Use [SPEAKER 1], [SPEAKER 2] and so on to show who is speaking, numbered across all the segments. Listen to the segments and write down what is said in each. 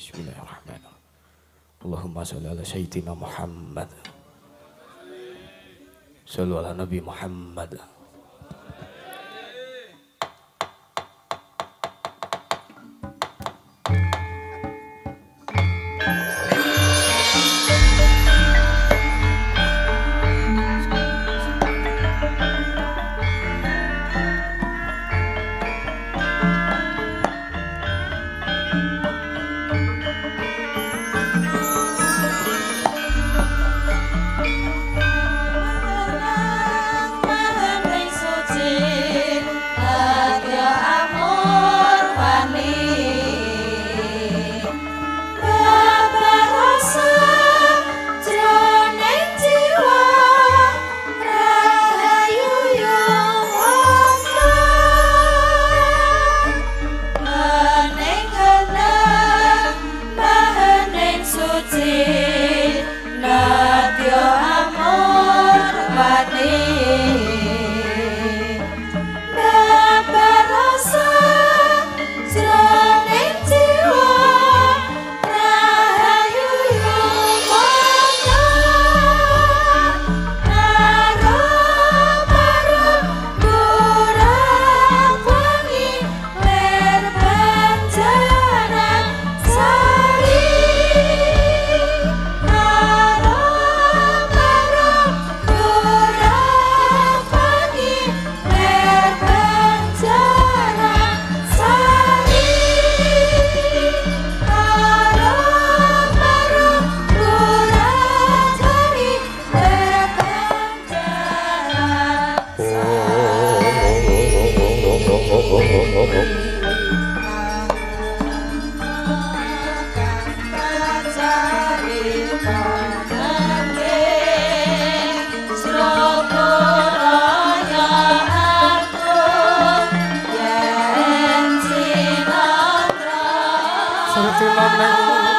[SPEAKER 1] Bismillahirrahmanirrahim. Allahumma sholli ala sayyidina Muhammad. Sholli ala Nabi Muhammad.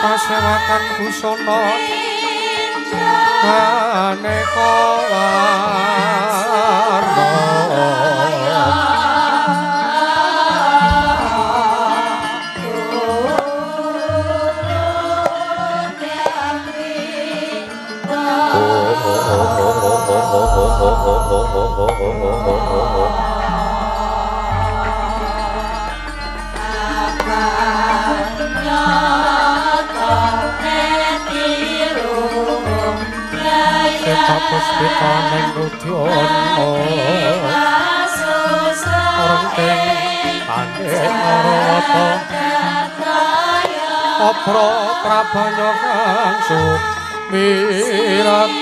[SPEAKER 2] Pasewakan busana maneka warna Puspita ning Udyono orang teng panik marata apra prabanya kang sumirat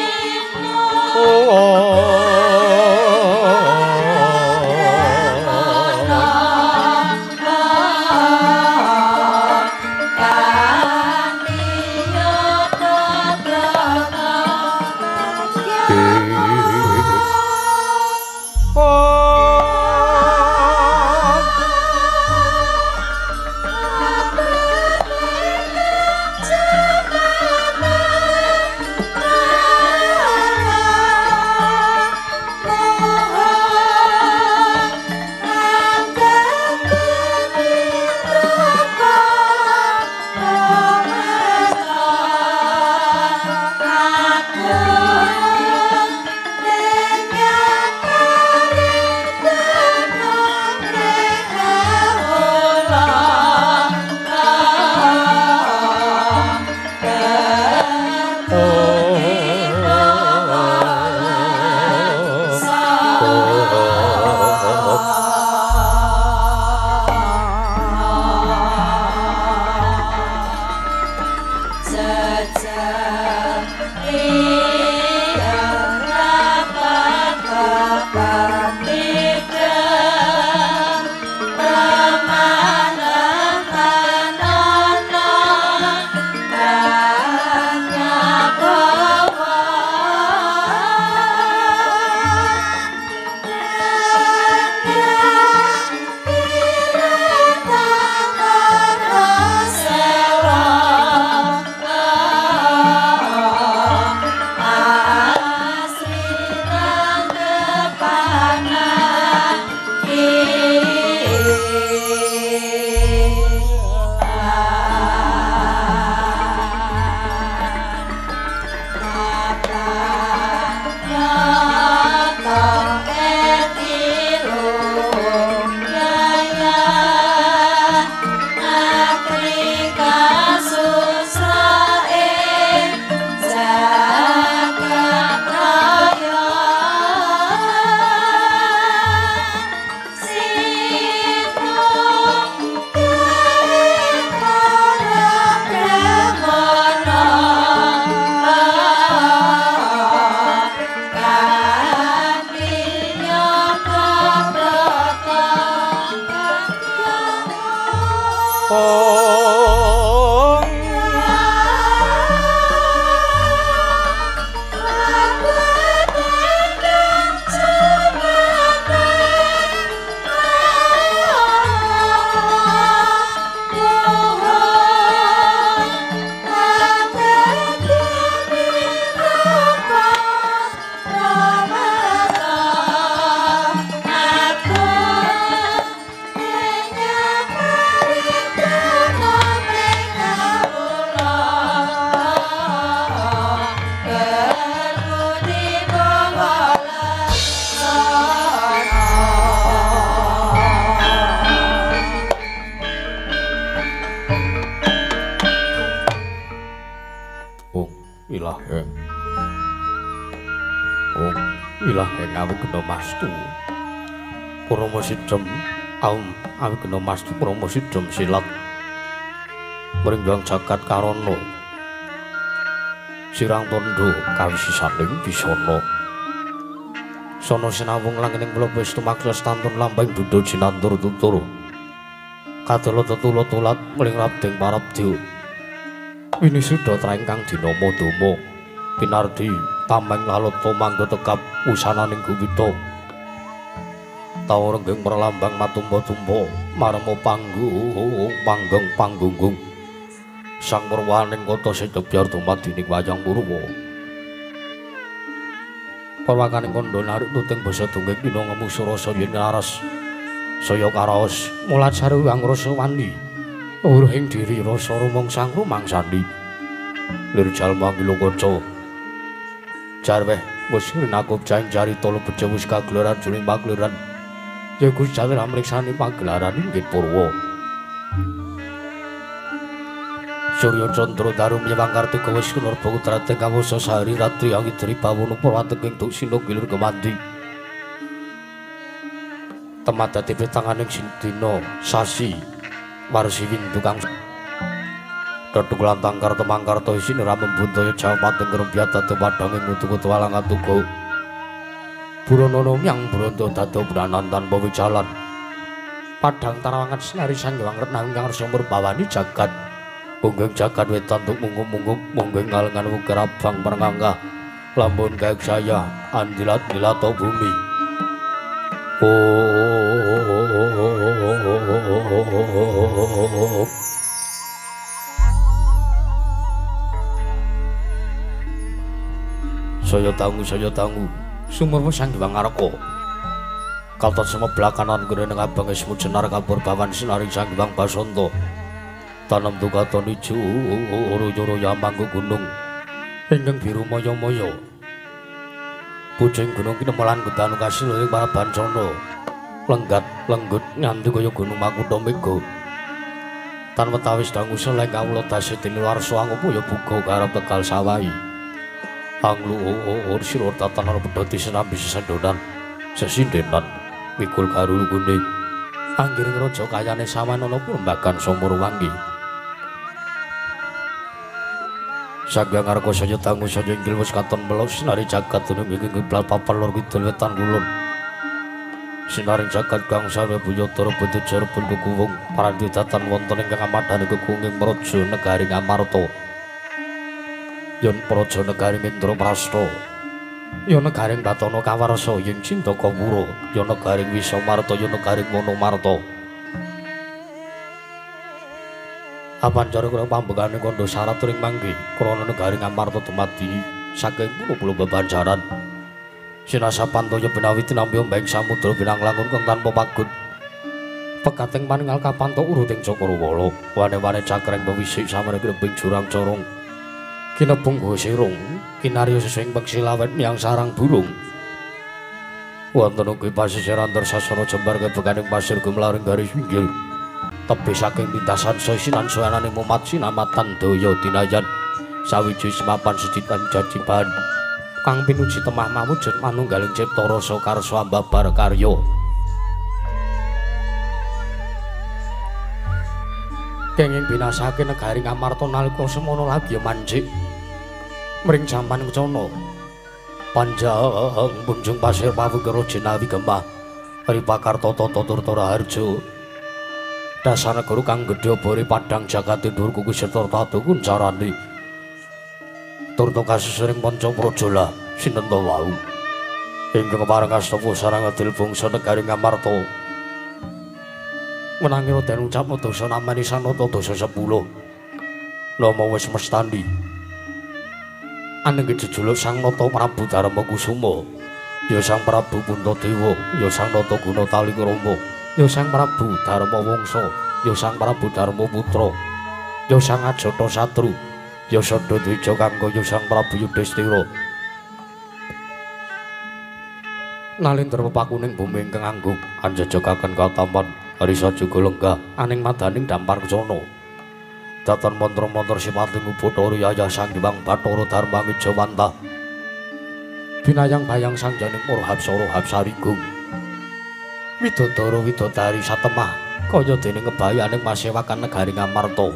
[SPEAKER 2] Sidem awi kena mastu promo sidem silat mringgang jagat karono sirang tondo kawisisaning bisana sono sinawung langening kula wis tumaksa stantun lambang dudu jinandur tutur kadala tetula-tulat mling rabding parabdi winisuda traingkang dinama dama pinardi tameng lalata mangga tekap usananing guwita tawa renggeng merlambang matumba-tumba marmo panggung sang purwaning kota Sedebyar dumadining wayang Purwa pawakaning kandha narik tuting basa tungging dina ngemusu rasa yen laras saya karaos mulat sarewang rasa wani uruhing diri rasa rumangsang rumangsani lir jalma ngilo kaca jarweh wis nakup jaing jari tolo bejo wis kagelaran juring pagelaran ya Gusti Jawir amriksani pagelaran inggih Purwa Surya Candra Darum Yamangkarti Kawis Kunur Putra Tengkawoso Sahari Ratri Angitri Pawono Purwateking Tuksino Gilir Kemandi Temadati Pitanganing Sintino Sasi Warsi Windu Kang Daduk lantang karta mangkarta isin ramem buntoyo Jawa Pateng Kerempiata Tepadanging Mutu-mutu walang atuko Buronono yang Buronto Dado Benanan tanpa wijalan Padang tarawangan senari Sangyewang Renang Kang Sumber Bawani Jagat Punggeng Jagat Wetan tuk munggup-munggup Munggeng ngalengan wukir abang Perengangga Lambun kayak saya Andilat-dilato bumi Saya tangu sumurmu Sangyewang Arko Kaltot semua belakanan gereneng abang esmu jenar kabur bawan senari Sangyewang Basonto tanam tukaton ijo oro-oro yamangku gunung ingkang biru moyo-moyo bojeng gunung kinemelan gedanu kasil ing para bancana lenggat lenggut nganti kaya gunung Makutha Mega tan wetawis dangu seleng kawula tasih tiniwarsa angopo ya buka karep Tegal Sawahi anglu sira tatanan pedhoti senambi sesendonan sesindenan mikul karulu kuning anggiring raja kayane sawanana pirembagan Samurwangi Sangyang Arka saya tangu saya inggil wis katon melos sinari jagat dunung ing kiblat papan lor kidul wetan kulon sinaring jagat kang sarwa buyatara bentuk jarebul kukuwung paranti datan wonten ingkang amadhani kekunging praja negaring Amarta yen praja negaring Indraprastha ya negaring Batana Kawarsa yen Cindakawura ya negaring Wisamarta ya negaring Monomarta Apancara kurang pambekane kandha syarat ring mangke krana negaring Amarta dumadi saking pulo-pulo bebanjaran sinasa pantaya benawi tinampi ombeng samudra binanglangun kang tanpa pagut pekating paningal kapanto uruting Cakrawala wane-wane cakreng pewisik samene kreping jurang corong kinebung gosirung kinarya sesing peksilawet yang sarang burung wonten ugi pasisiran Antarsasana Jembar kebekaning pasir gumlaring garis pinggir tepi saking lintasan sisinan suwanane mumat sinamatan daya dinayan sawiji semapan seditan jajiban kang pinuji temah mawujud manunggaling cipta rasa karsa ambabar karya kenging binasake negaring Amarta nalika semono lagi manjik mring jaman kecana panjang punjung pasir pawukara jinawi gembah Ripakarta Tata Turtara Harja dasar guru kang gedhe bori padang jagat tidur kuku serta tatu kuncarane turta kasesring panca prajola sinten ta wau ingkang pareng astapa sareng adil bangsa negaring Amarta menangira den ucapna dosa namani sanata dosa 10 nama wis mestani aneng jejuluk Sang Nata Prabu Darmakusuma ya Sang Prabu Puntadewa ya Sang Nata Guna Talikrama ya Sang Prabu Darmawangsa ya Sang Prabu Darmaputra ya Sang Ajatasatru ya Sadadwija Kangka ya Sang Prabu Yudhistira nalindra pepakuning bumi ingkang anggung anjejakaken katampan harisa juga lenggah aning madaning dampar kecana datan mantra-mantra sipating Ubathara Yaya Sangyewang Bathara Dharma Wijawantah binayang bayang sangjaning Murhapsara Hapsarigung Widodara Widodari satemah kaya dene ngebayaning masewakan negaring Amarta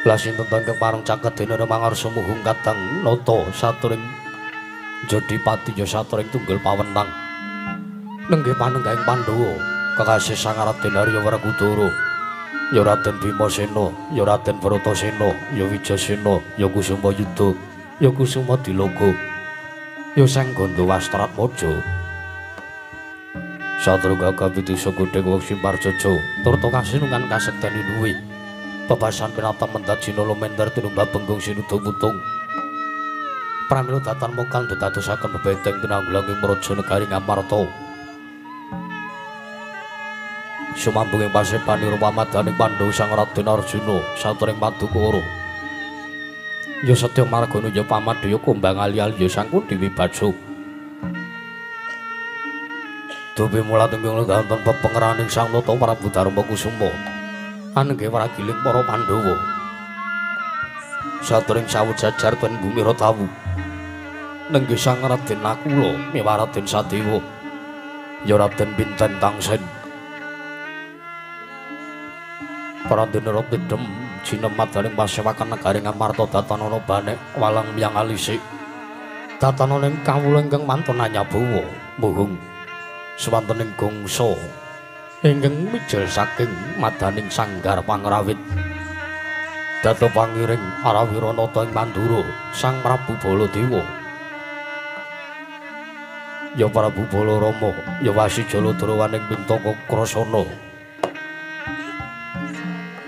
[SPEAKER 2] lasinten tengkeng pareng caket dene mangarsa muhung kadang nata saturing Jodipati ya saturing tunggal pawentang nenggih panenggahing Pandhawa kekasih Sang Raden Arya Werkudara ya Raden Bimasena ya Raden Bratasena ya Wijasena ya Kusuma Yudha ya Kusuma Dilaga ya Sang Gandawastratmaja Satru Gagah Pitisa Godheng Wesi Parjaja turta kasinungan kasekteni duwe bebasan pinata mendat jina lumenter tinunggal Benggong Sinuda Putung pramila datan mokal dadadosaken bebeteng tinanggulanging praja negaring Amarta sumambunging pasepan Irwamadaning Pandhawa Sang Raden Arjuna saturing Madukara ya Setya Margana ya Pamadaya Kumbang ali-ali ya Sang Kunti Wibasa Dupi mula tenggung ganton pepengeraning Sang Nata Prabu Darma Kusuma anengge waragiling para Pandhawa saturing sawut jajar ten bumi Ratawu nenggih Sang Raden Nakula miwah Raden Sadewa ya Raden Pinten Tangsen para dinara tidem jinemat daring pasewakan negaring Amarta Datanana Banek walang miyang alisik Datanana ing kawula ingkang mantun anyabawa muhung swantening gongso ingkang mijil saking madaning sanggar pangrawit data pangiring Arawiranata ing Mandura Sang Prabu Baladewa ya Prabu Balarama ya Wasi Jaladarawaning Pintaka Krasana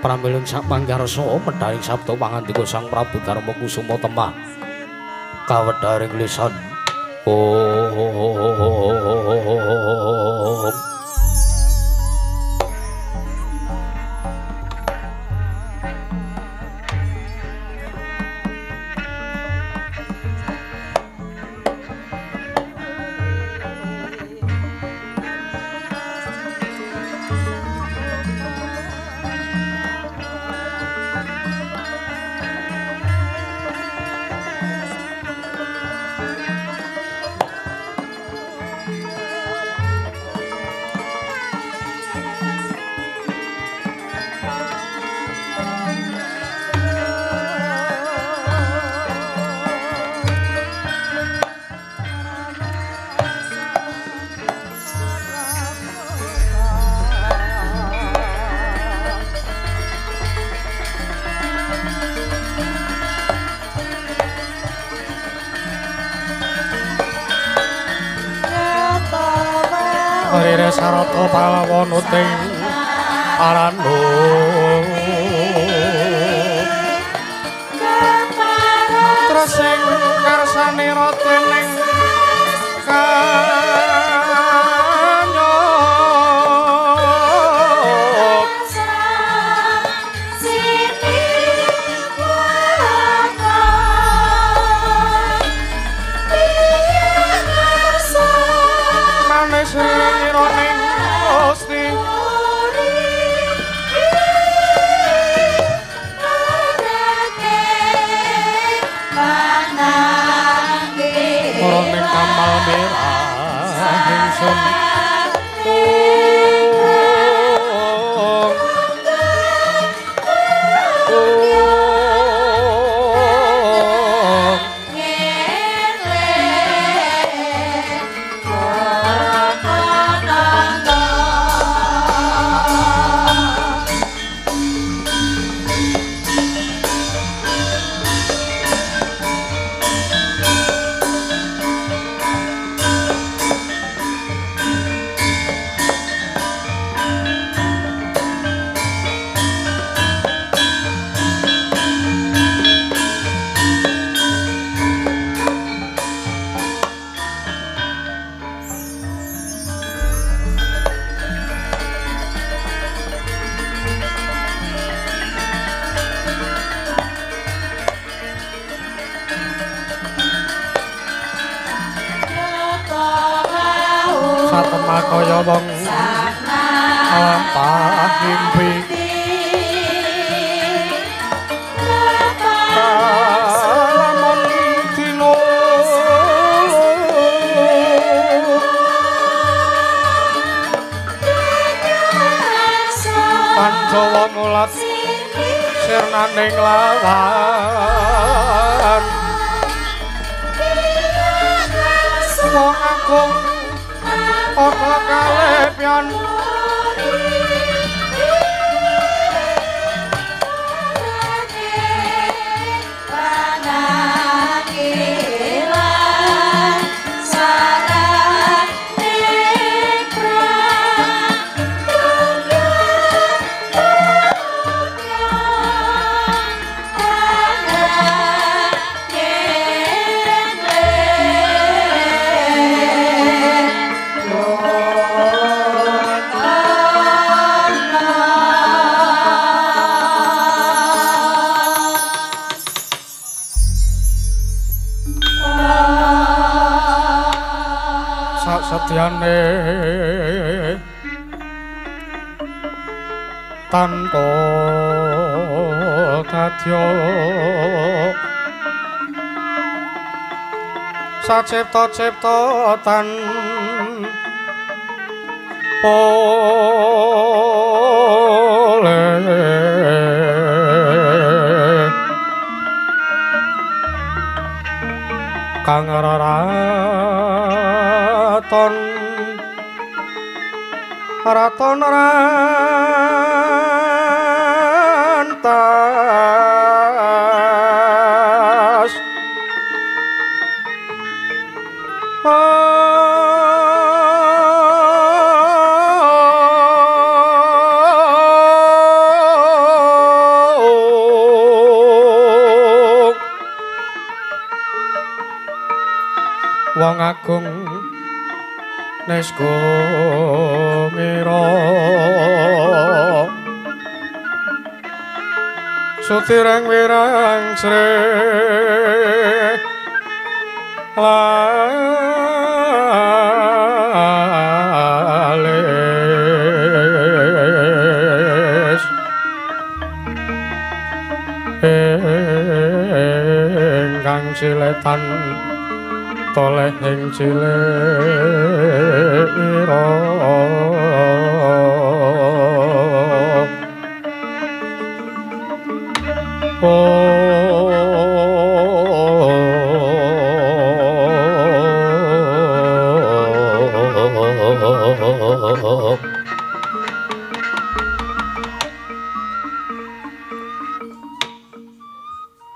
[SPEAKER 2] pramilih sak pangkarsa medharing sabda pangandika Sang Prabu Darma Kusuma temah kawedharing lisan Rere sarata palawana ting arano tresing karsane radening kaya wong lampah ngimpi lamun dino Pandhawa mulat sirnaning lawan wong agung Ora kalepyan satyane tanpa kadya sacipta-cipta tanpa kang raton rantas wong agung nesko mira sutireng wirang sre lales ingkang siletan toleh ing cilira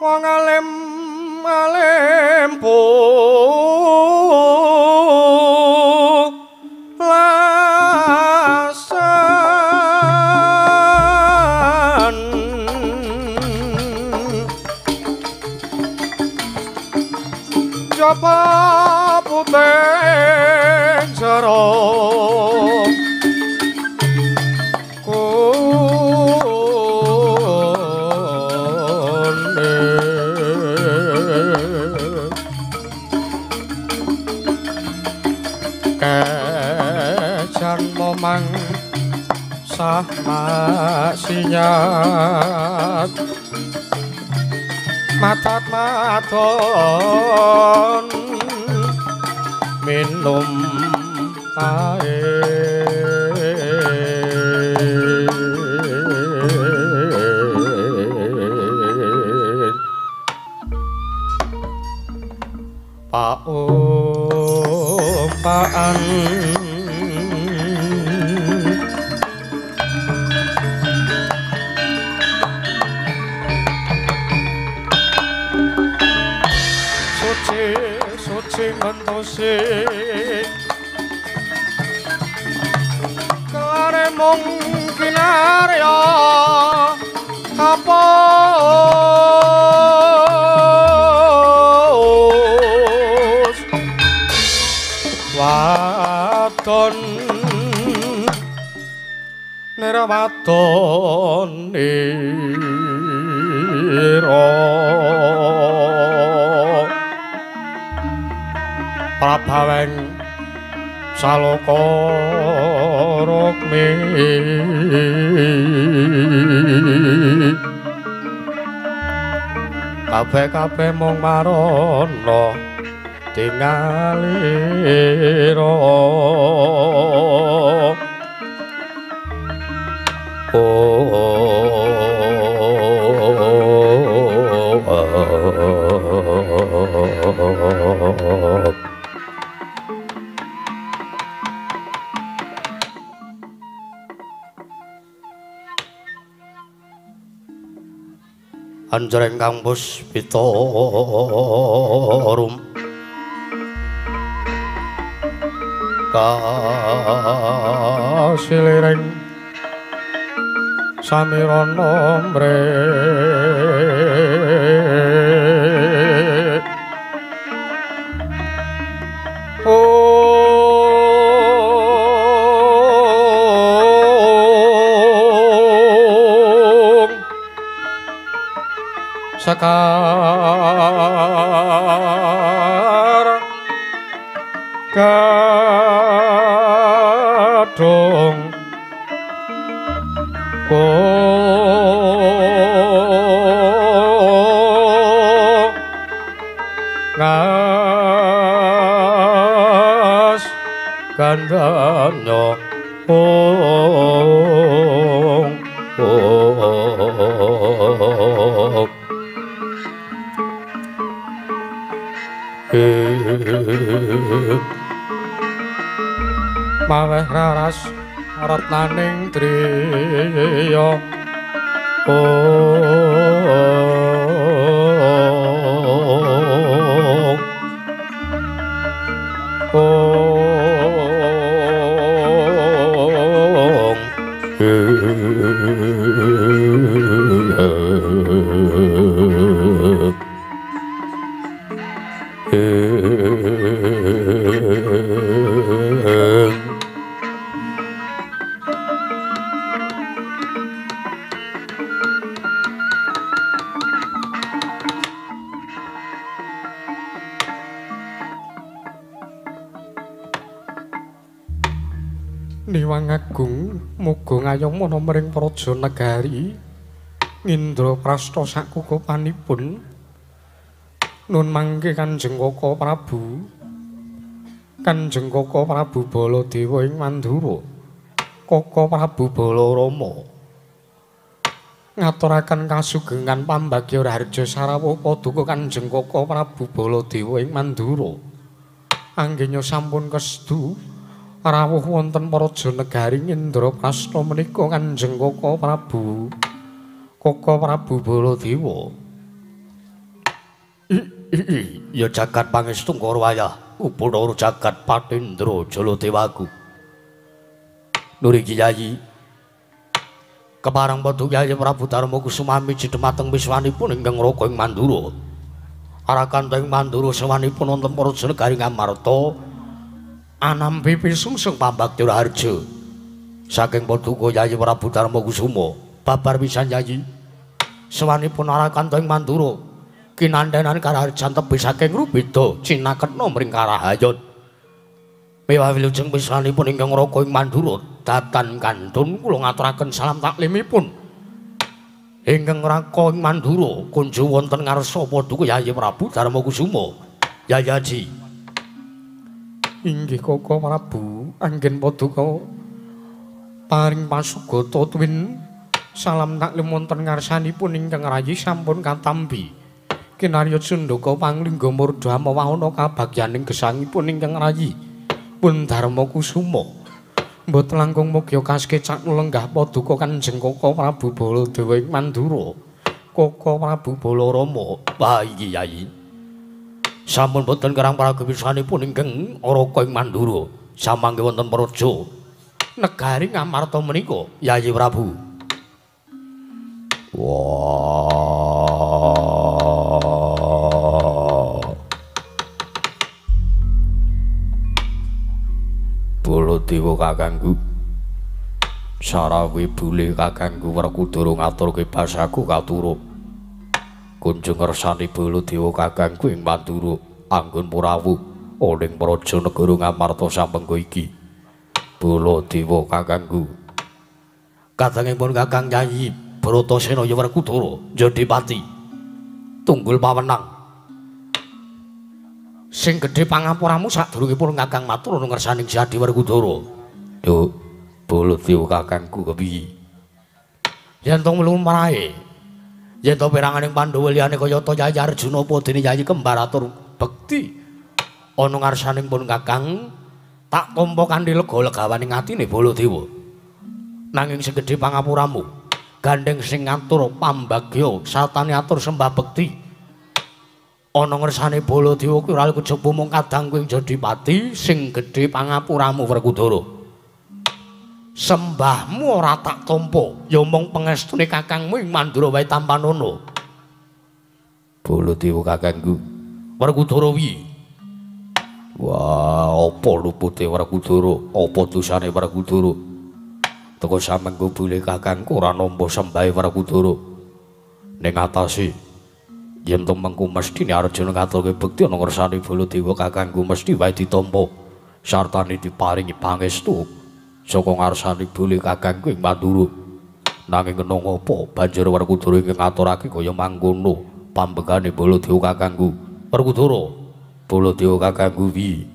[SPEAKER 2] wong alim po lasan japa putih jero kejan momang sah maksiat matat maton minum air paumpaan suci mentosi kelare mung kinarya apa wadon nirawadon ira prabaweng saloka rukmi kabeh-kabeh mung marana tingalira anjreng kang puspita rum kasilireng samirana mre sakar kadung donya maweh raras ratnaning driya Niwang Agung muga ngayomana mring praja negari Indra Prasta sakukupanipun nun mangke Kanjeng Kaka Prabu Kanjeng Kaka Prabu Baladewa ing Mandura Kaka Prabu Balarama ngaturaken kasugengan pambagya Raharja Sarawuh paduka Kanjeng Kaka Prabu Baladewa ing Mandura anggenya sampun kestu rawuh wonten praja negari Indra Prasta menika Kanjeng Kaka Prabu Baladewa. Ya jagat pangestu Karawayah upara jagat Patindra Jaladewaku. Nuri Kyai keparang padu Kyai Prabu Darma Kusumami cidhemateng wiswanipun ingkang raka ing Mandura. Arakanteng Mandura sawanipun wonten praja negari Ngamarta anampi pisungsung pambagya Raharja saking paduka Kyai Prabu Darma Kusuma babar pisan Kyai sawanipun arakanteng Mandura kinandhenan karaharjan tebih saking Rubeda cinaketna mring Karahayon mewah wilujeng pisranipun ingkang raka ing Mandura datan kantun kula ngaturaken salam taklimipun ingkang raka ing Mandura kunjuk wonten ngarsa paduka Kyai Prabu Darma Kusuma Yayaji. Inggih Kaka Prabu anggen paduka paring pasugata tuwin salam taklim wonten ngarsanipun ingkang rayi sampun katampi kinarya Sundaka Panglingga Murdha mawahana kabagyaning gesangipun ingkang rayi pun Darma Kusuma mboten langkung mugia kaskecak lenggah paduka Kanjeng Kaka Prabu Baladewa ing Mandura Kaka Prabu Balarama bayi Kyai sampun boten kerang paragewisanipun ingkang raka ing Mandura samangke wonten praja negari Ngamarta menika Kyai Prabu. Baladewa kakangku Sarawi bule kakangku Werkudara ngaturke basaku katuruk kunjung ngersani Baladewa kakangku ing Mandura anggon Prawu ning praja negara Ngamarta sampengga iki. Baladewa kakangku kadangipun Kakang Kyai Bratasena ya Werkudara Jodipati tunggul pawenang sing gedhe pangapuramu sadurungipun Kakang matur ana ngersaning Sadi Werkudara. Yo Baladewa kakangku kepiye? Yen to mlumrahe yen to peranganing Pandhawa liyane kayata Kyai Arjuna apa dene Kyai kembar atur bekti ana ngarsaning pun Kakang tak tampa kanthi lega-legawaning atine Baladewa. Nanging sing gedhe pangapuramu gandeng sing ngatur pambagya satane atur sembah bekti ana ngersane Baladewa kuwi ora kejaba mung kadang kuwi Jodipati sing gedhe pangapuramu Werkudara. Sembahmu ora tak tampa ya mung pangestune kakangmu ing Mandura wae tampanono. Baladewa kakangku Werkudara wi. Wah, apa lupute Werkudara? Apa dosane Werkudara? Teka samengko bule kakangku ora nampa sembahe Werkudara. Ning atase yen to mengko mestine Arjuna ngaturke bekti ana ngersane Baladewa kakangku mesti wae ditampa sartane diparingi pangestu saka ngarsane bule kakangku ing Mandura. Nanging kena ngapa banjur Werkudara ing ngaturake kaya mangkono pambegane Baladewa kakangku. Werkudara Baladewa kakangku wi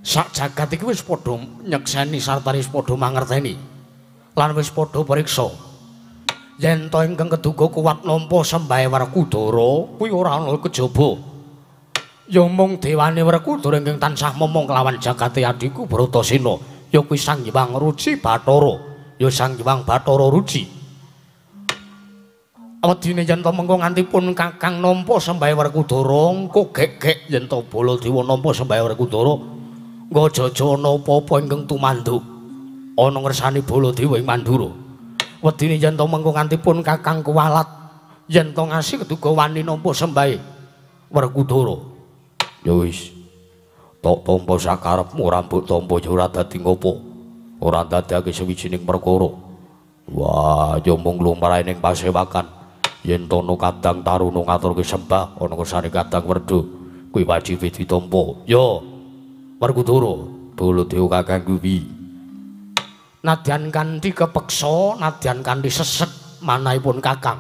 [SPEAKER 2] sak jagat iki wis padha nyekseni sartane wis padha mangerteni lan wis padha priksa yen to ingkang keduga kuwat nampa sembahe Werkudara kuwi ora ana kejaba ya mung dewane Werkudara ingkang tansah momong kelawan jagate adhiku Bratasena ya kuwi Sang Hyang Ruci Bathara ya Sang Hyang Bathara Ruci wedine yen to mengko ngantipun Kakang nampa sembahe Werkudara engko gek-gek yen to Baladewa nampa sembahe Werkudara nggo jaja ana apa-apa ingkang tumanduk ana ngersani Baladewa ing Mandura wedine yen to mengko ngantipun Kakang kuwalat yen to ngasih keduga wani nampa sembahe Werkudara ya wis tok tampa sakarepmu ora mbok tampa ya ora dadi ngopo ora dadake sawijining perkara wah ya mung lumrahe ning pasewakan yen to ana kadang taruna ngaturke sembah ana kersane kadang werda kuwi wajib ditampa ya Werkudara Baladewa kakangku wi nadyan kanthi kepeksa nadyan kanthi sesek manahipun kakang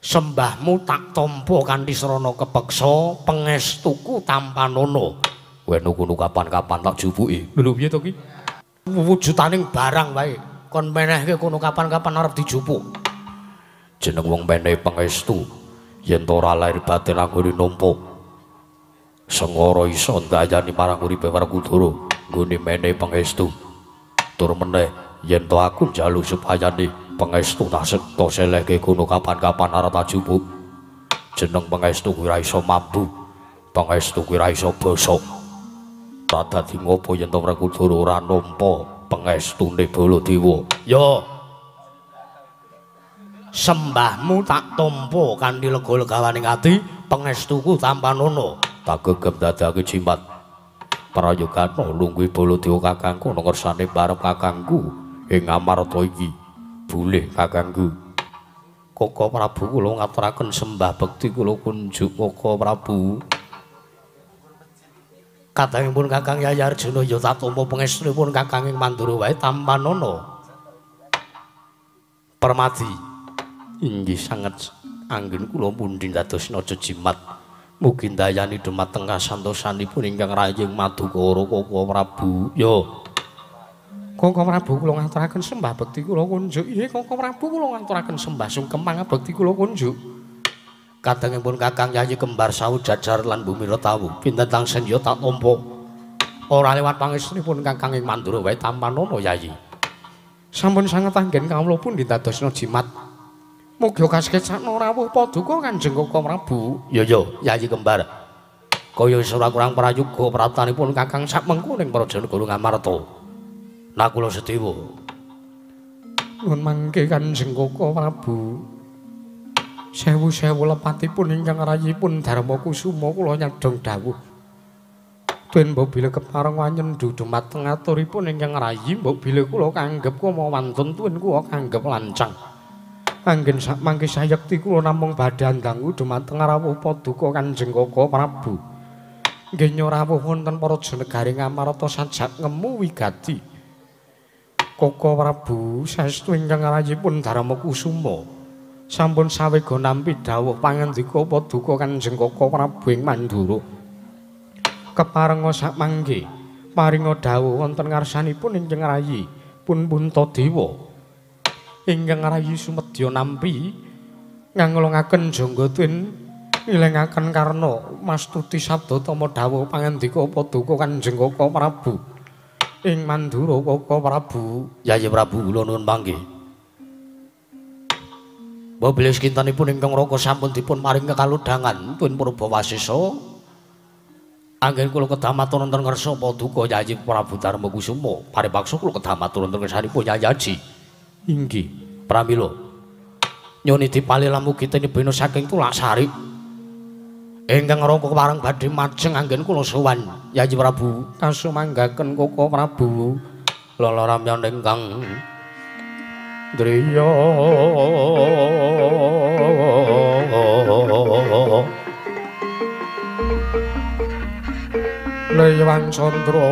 [SPEAKER 2] sembahmu tak tampa kanthi srana kepeksa pangestuku tanpa nono kowe nuku kapan-kapan tak jupuki lho piye to ki wujudaning barang wae kon menehke kono kapan-kapan arep dijupuk jeneng wong menehi pangestu yen to ora lair batin anggone nampa sengara isa ndayani marang uripe Werkudara nggone menehi pangestu tur meneh yen to aku njaluk supayane pangestu tak sekta selehke kono kapan-kapan arep tak jupuk jeneng pangestu kuwi ora iso mambu pangestu kuwi ora iso basa tak dadi ngopo yen to Werkudara ora nampa pangestune Baladewa ya sembahmu tak tampa kanthi lega-legawaning ati pangestuku tanpa nono tak gegem dadake jimat prayogana lungguh Baladewa kakangku ana ngersane barep kakangku ing Amarta iki boleh kakangku Koko Prabu kula ngaturaken sembah bekti kula kunjuk Koko Prabu kadangipun Kakang Yayarjuna ya tak tampa pangestunipun Kakang ing Mandura wae tanpa nono Permadi inggih sanget anggen kula pundi dadosna jimat mugi ndayani dhumateng kasantosanipun ingkang rayeng Madukara Koko Prabu ya Koko Prabu kula ngaturaken sembah bekti kula kunjuk inggih Koko Prabu kula ngaturaken sembah sungkem pangabekti kula kunjuk kadangipun Kakang Yayi kembar sawu jajar lan bumi retawu pinten tangsen ya tak tampa ora liwat pangestunipun Kakang ing Mandura wae tanpa nono Yayi sampun sanget anggen kawula pundi dadosna jimat mugi kasekecana rawuh paduka Kanjeng Koko Prabu ya Yayi kembar kaya wis ora kurang prayoga praptanipun Kakang sakmengko ning Prajanegara Ngamarta nakula sedewa nuwun mangke Kanjeng Koko Prabu sewu-sewu lepatipun ingkang rayipun Darmakusuma kula nyadhong dawuh den mbok bilih kepareng wanyendu dhumateng aturipun ingkang rayi mbok bilih kula kanggep kama wantun tuwin kula kanggep lancang anggen sak mangke sayekti kula namung badhe andhangu dhumateng rawuh paduka Kanjeng Koko Prabu nggih nyorawuh wonten para jenegare Ngamarta sajak ngemu wigati Koko Prabu saestu ingkang rayipun Darmakusuma sampun sawega nampi dawuh pangandika paduka Kanjeng Koko Prabu ing Mandura keparenga sak mangke paringa dawuh wonten ngarsanipun ingkang rayi pun Puntadewa ingkang rayi sumedya nampi nganglongaken jangga tuwin ilengaken karna mastuti sabda tama dawuh pangandika paduka Kanjeng Koko Prabu ing Mandura Koko Prabu Yayi Prabu kula nuwun panggih Bobilis kintanipun ingkang raka sampun dipun maring kekaludhangan tuwin Purbawasesa anggen kula kedah matur wonten ngarsa paduka Yayi Prabu Darmakusuma paripaksa kula kedah matur wonten ngarsanipun Yayi Haji inggih pramila nyoni dipalih lamugi tinibena saking Tulaksari ingkang raka pareng badhe majeng anggen kula sowan Yayi Prabu kasumanggaken Koko Prabu lalaramyan ingkang driya Lewang Candra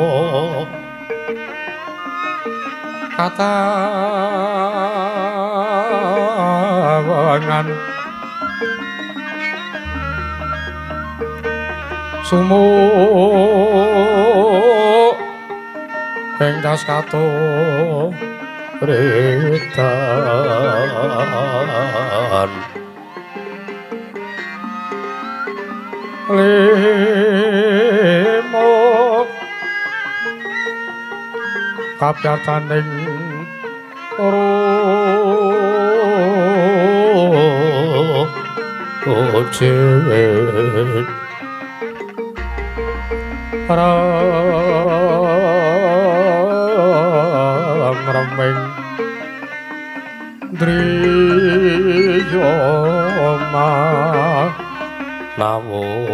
[SPEAKER 2] katawangan sumur pentas kato redan limo kapyataning ojek remeng driyoma nawung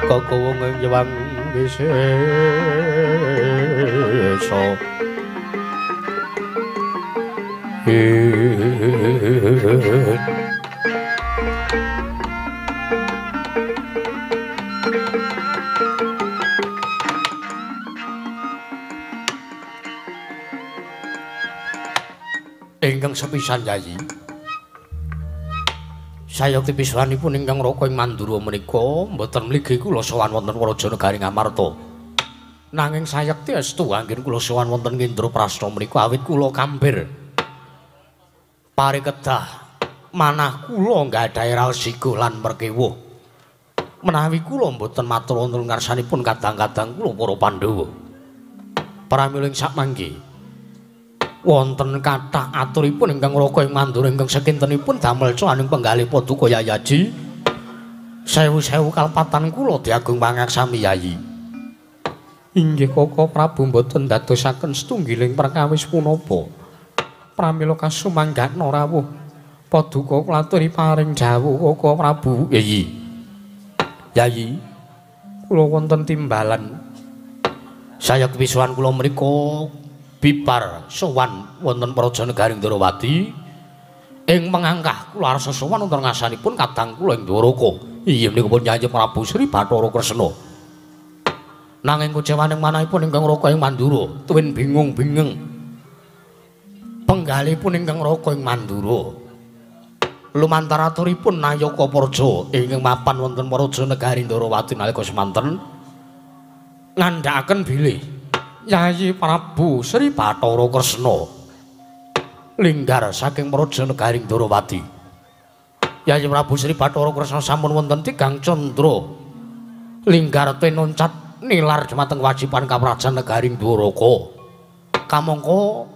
[SPEAKER 2] kekuwung nyewang wisesa ingkang sepisan Yayi sayekti piswanipun ingkang Raka ing Mandura menika mboten mligi kula sowan wonten Praja Negari Ngamarta nanging sayekti estu anggen kula sowan wonten Indraprasta menika awit kula kampir parikedah manah kula nggadahi raosika lan merkewuh menawi kula mboten matur wonten ngarsanipun kadang-kadang kula para Pandhawa pramila ing sakmangke wonten kathah aturipun ingkang Raka ing Mandura ingkang sekintenipun damel caning penggalih Paduka Yayaji sewu-sewu kalpatan kula diagung pangaksami Yayi inggih Kaka Prabu mboten dadosaken setunggiling perkawis punapa pramila kasumanggana rawuh Paduka klaturi paring dawuh Kaka Prabu Yayi Yayi kula wonten timbalan saya kepisohan kula menika bipar sowan wonten Praja Negari Ndrawati ing mengangkah kula arsa sowan wonten ngasanipun kadang kula ing Dwaraka iya menika pun Nyai Prabu Sri Bathara Kresna nanging kucewaning manahipun ingkang Raka ing Mandura tuwin bingung-bingung penggalipun ingkang Raka ing Mandura lumantar aturipun Nayaka Praja ingkang mapan wonten Praja Negari Ndrawati nalika semanten ngandhakaken bilih Nyai Prabu Sri Bathara Kresna linggar saking Praja Negari Ndrawati. Nyai Prabu Sri Bathara Kresna sampun wonten tigang candra linggar tenoncat nilar dhumateng wajiban kaprajan Negari Ndwaraka. Kamangka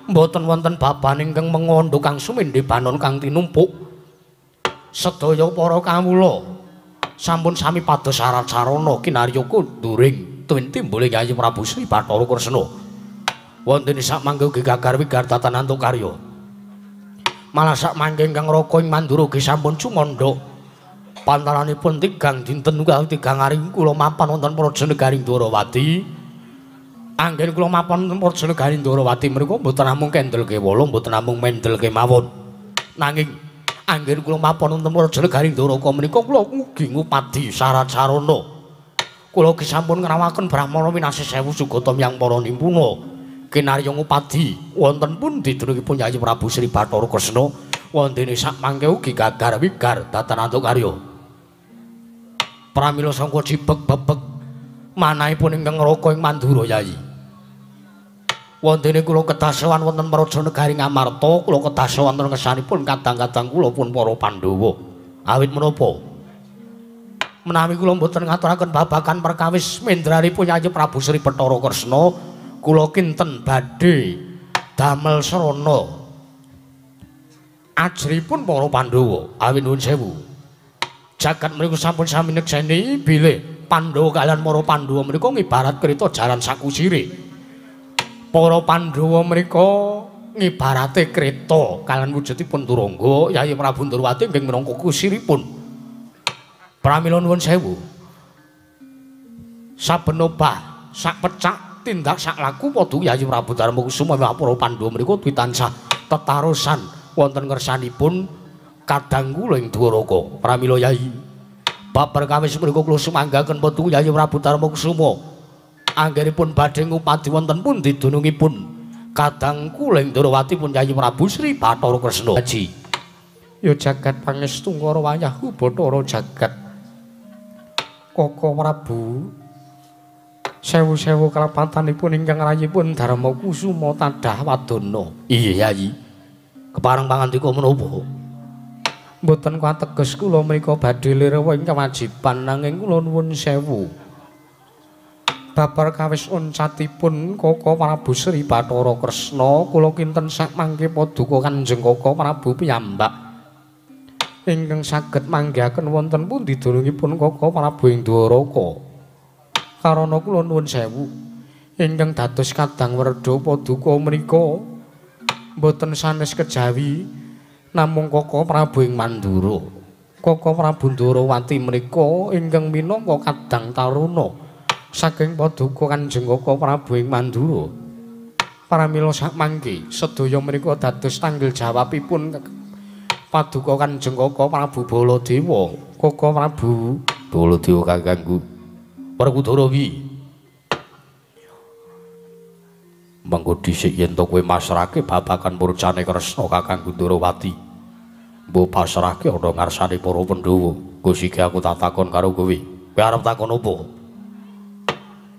[SPEAKER 2] mboten wonten baban ingkang mengandha kang sumindhe banon kang tinumpuk. Sedaya para kawula sampun sami pados sarat sarana kinarya kunduring tuwin timbule Nyai Prabu Sri Bathara Kresna wonten sakmangke ugi gagar-wigar tatanan karya malah sakmangke ingkang Raka ing Mandura ugi sampun cumandha pantalanipun tigang dinten utawi tigang ari kula mapan wonten Praja Negari Ndrawati anggen kula mapan wonten Praja Negari Ndrawati menika mboten namung kendel kewala mboten namung mendel kemawon nanging anggen kula mapan wonten Praja Negari Ndrawaka menika kula ugi ngupadi sarat sarana kula ugi sampun ngrawakaken Brahmana winasih 1000 sugata miyang para nimpuna kinarya ngupadi wonten pundi dunungipun Nyai Prabu Sri Bathara Kresna wonten sakmangke ugi gagar-wigar tatanan karya pramila sangka cibek bebek manahipun ingkang Raka ing Mandura Yayi wonten kula kedah sowan wonten Praja Negari Ngamarta kula kedah sowan wonten ngesanipun kadang-kadang kula pun para Pandhawa awit menapa menawi kula mboten ngaturaken babagan perkawis mendranipun Nyai Prabu Sri Bathara Kresna kula kinten badhe damel srana ajripun para Pandhawa awit nuwun sewu jagat menika sampun sami nekseni bilih Pandhawa kaliyan para Pandhawa menika ngibarat kreta jaran sakusire para Pandhawa menika ngibarate kreta kaliyan wujudipun turangga Nyai Prabu Ndrawati inggih minangka kusiripun pramila nuwun sewu saben obah sak pecak tindak sak laku padha Nyai Prabu Darmakusuma para Pandhawa menika duwi tansah tetarusan wonten ngersanipun kadang kula ing Dwaraka pramila Yai bab perkawis menika kula sumanggaken padha Nyai Prabu Darmakusuma anggenipun badhe ngupadi wonten pundi dunungipun kadangku ling Ndrawati pun Yayi Prabu Sri Bathara Kresna Haji ya jagat pangestu karo wayahku Bathara jagat Koko Prabu sewu-sewu kalepatanipun ingkang rayipun Darma Kusuma tadah wadana. Iya Yayi. Kepareng pangandika menapa? Mboten kateges kula menika badhe lirewa ing kewajiban nanging kula nuwun sewu. Babar kawis uncatipun Koko Prabu Sri Bathara Kresna kula kinten sak mangke paduka Kanjeng Koko Prabu piyambak. Ingkang saged manggihaken wonten pundi durungipun Koko Prabu ing Dwaraka. Karana kula nuwun sewu ingkang dados kadang werda paduka menika boten sanes kejawi namung Koko Prabu ing Mandura. Koko Prabu Ndrawati menika ingkang minangka kadang taruna saking paduka Kanjeng Koko Prabu ing Mandura. Pramila sakmangke sedaya menika dados tanggel jawabipun paduka Kanjeng Koko Prabu Baladewa. Koko Prabu Baladewa kakangku Werkudara wi. Mangko dhisik yen to kowe masrahke babagan murcane Kresna kakangku Ndrawati. Mbok pasrahke ana ngarsane para Pandhawa. Gusti aku tak takon karo kowe. Kowe arep takon apa?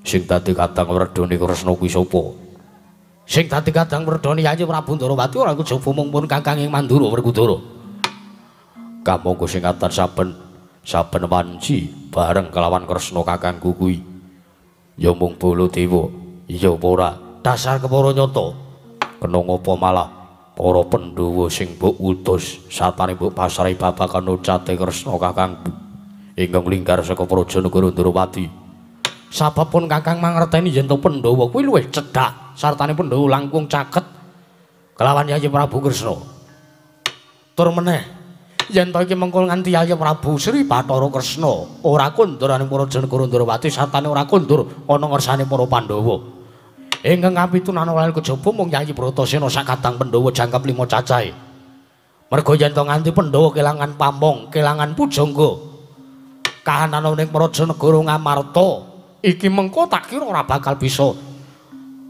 [SPEAKER 2] Sing dadi kadang werdane Kresna kuwi sapa? Sing dadi kadang werdane Yayi Prabu Ndrawati ora kejaba mung pun kakang ing Mandura Werkudara. Kamangka sing ngaten saben wanci bareng kelawan Kresna kakangku kuwi ya mung Baladewa iya apa ora dasar kepara nyata kena ngapa malah para Pandhawa sing mbok utus satane mbok pasrahi babagan ucate Kresna kakangku ingkang lingkar saka Praja Negara Ndrawati sababpun kakang mangerteni yen to Pandhawa kuwi luwih cedhak sartane Pandhawa langkung caket kelawan Yayi Prabu Kresna tur meneh yen to iki mengkul nganti Yayi Prabu Sri Bathara Kresna ora konduraning Praja Negara Ndrawati satane ora kondur ana ngersane para Pandhawa. Ingkang kapitunan ora kejaba mung Yayi Bratasena sak kadang Pandhawa jangkep 5 cacahe. Merga yen to nganti Pandhawa kelangan pamong, kelangan pujangga. Kahanan ning Praja Negara Ngamarta iki mengko tak kira ora bakal bisa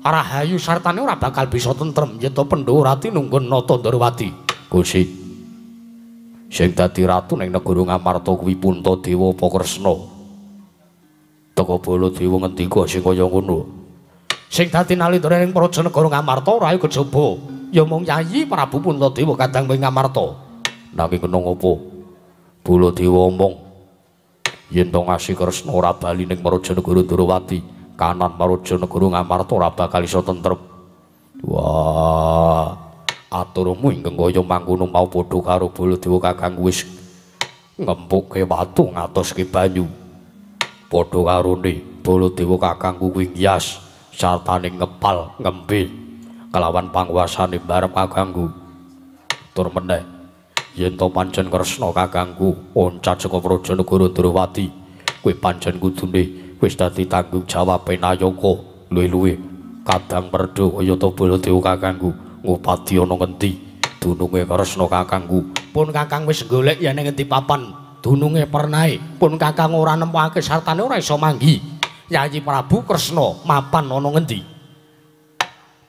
[SPEAKER 2] rahayu sartane ora bakal bisa tentrem yen to Pandhawa ora tinunggun nata Ndrawati. Gusti sing dadi ratu ning negara Ngamarta kuwi Puntadewa apa Kresna. Teka Baladewa ngendika sing kaya ngono. Sing dadi nalindra ning Praja Negara Ngamarta ora kejaba ya mung Yayi Prabu Puntadewa kadang ing Ngamarta. Nanging kena ngapa? Baladewa omong yen to ngasih Kresna ora bali ning Praja Negara Ndrawati, kanan Praja Negara Ngamarta ora bakal iso tentrem. Wah. Aturmu ingkang kaya mangkono mau padha karo Baladewa kakang wis ngempukke watu ngatoske banyu. Padha karone Baladewa kakangku kuwi ngias sartane ngepal ngembe kelawan panguwasane barep kakangku. Tur meneh yen to pancen Kresna kakangku oncat saka Praja Negara Ndrawati, kowe pancen kudune wis dadi tanggung jawab Nayaka luwih-luwih kadang perda kaya to Baladewa kakangku. Ngupati ana ngendi dununge Kresna kakangku pun kakang wis golek yen ing ngendi papan dununge pernahe pun kakang ora nemokake sartane ora iso manggi Yayi Prabu Kresna mapan ana ngendi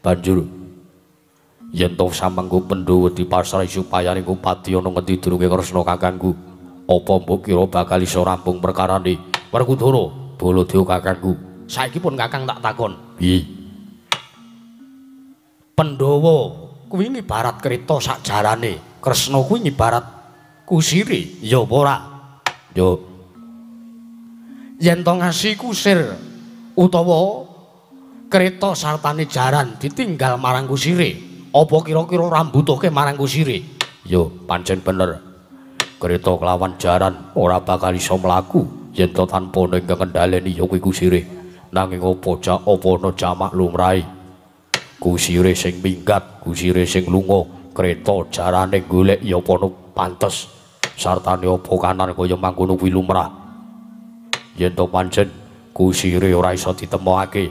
[SPEAKER 2] banjur yen to samengko Pandhawa dipasrahi supaya ning ngupati ana ngendi dununge Kresna kakangku apa mbok kira bakal iso rampung perkarane Werkudara Baladewa kakangku saiki pun kakang tak takon piye Pandhawa kuwi ngibarat kreta sak jarane, Kresna kuwi ngibarat kusire, ya apa ora? Yo. Yen to ngasih kusir utawa kreta sartane jaran ditinggal marang kusire, apa kira-kira rambutuke marang kusire? Yo, pancen bener. Kreta kelawan jaran ora bakal iso mlaku yen to tanpa ning kendhaleni ya kuwi kusire. Nanging apa ana jamak lumrahe? Kusire sing minggat, kusire sing lunga, kreta jarane golek ya apa pantes. Sartane apa kanan kaya mangkono kuwi lumrah. Yen to pancen kusire ora iso ditemokake.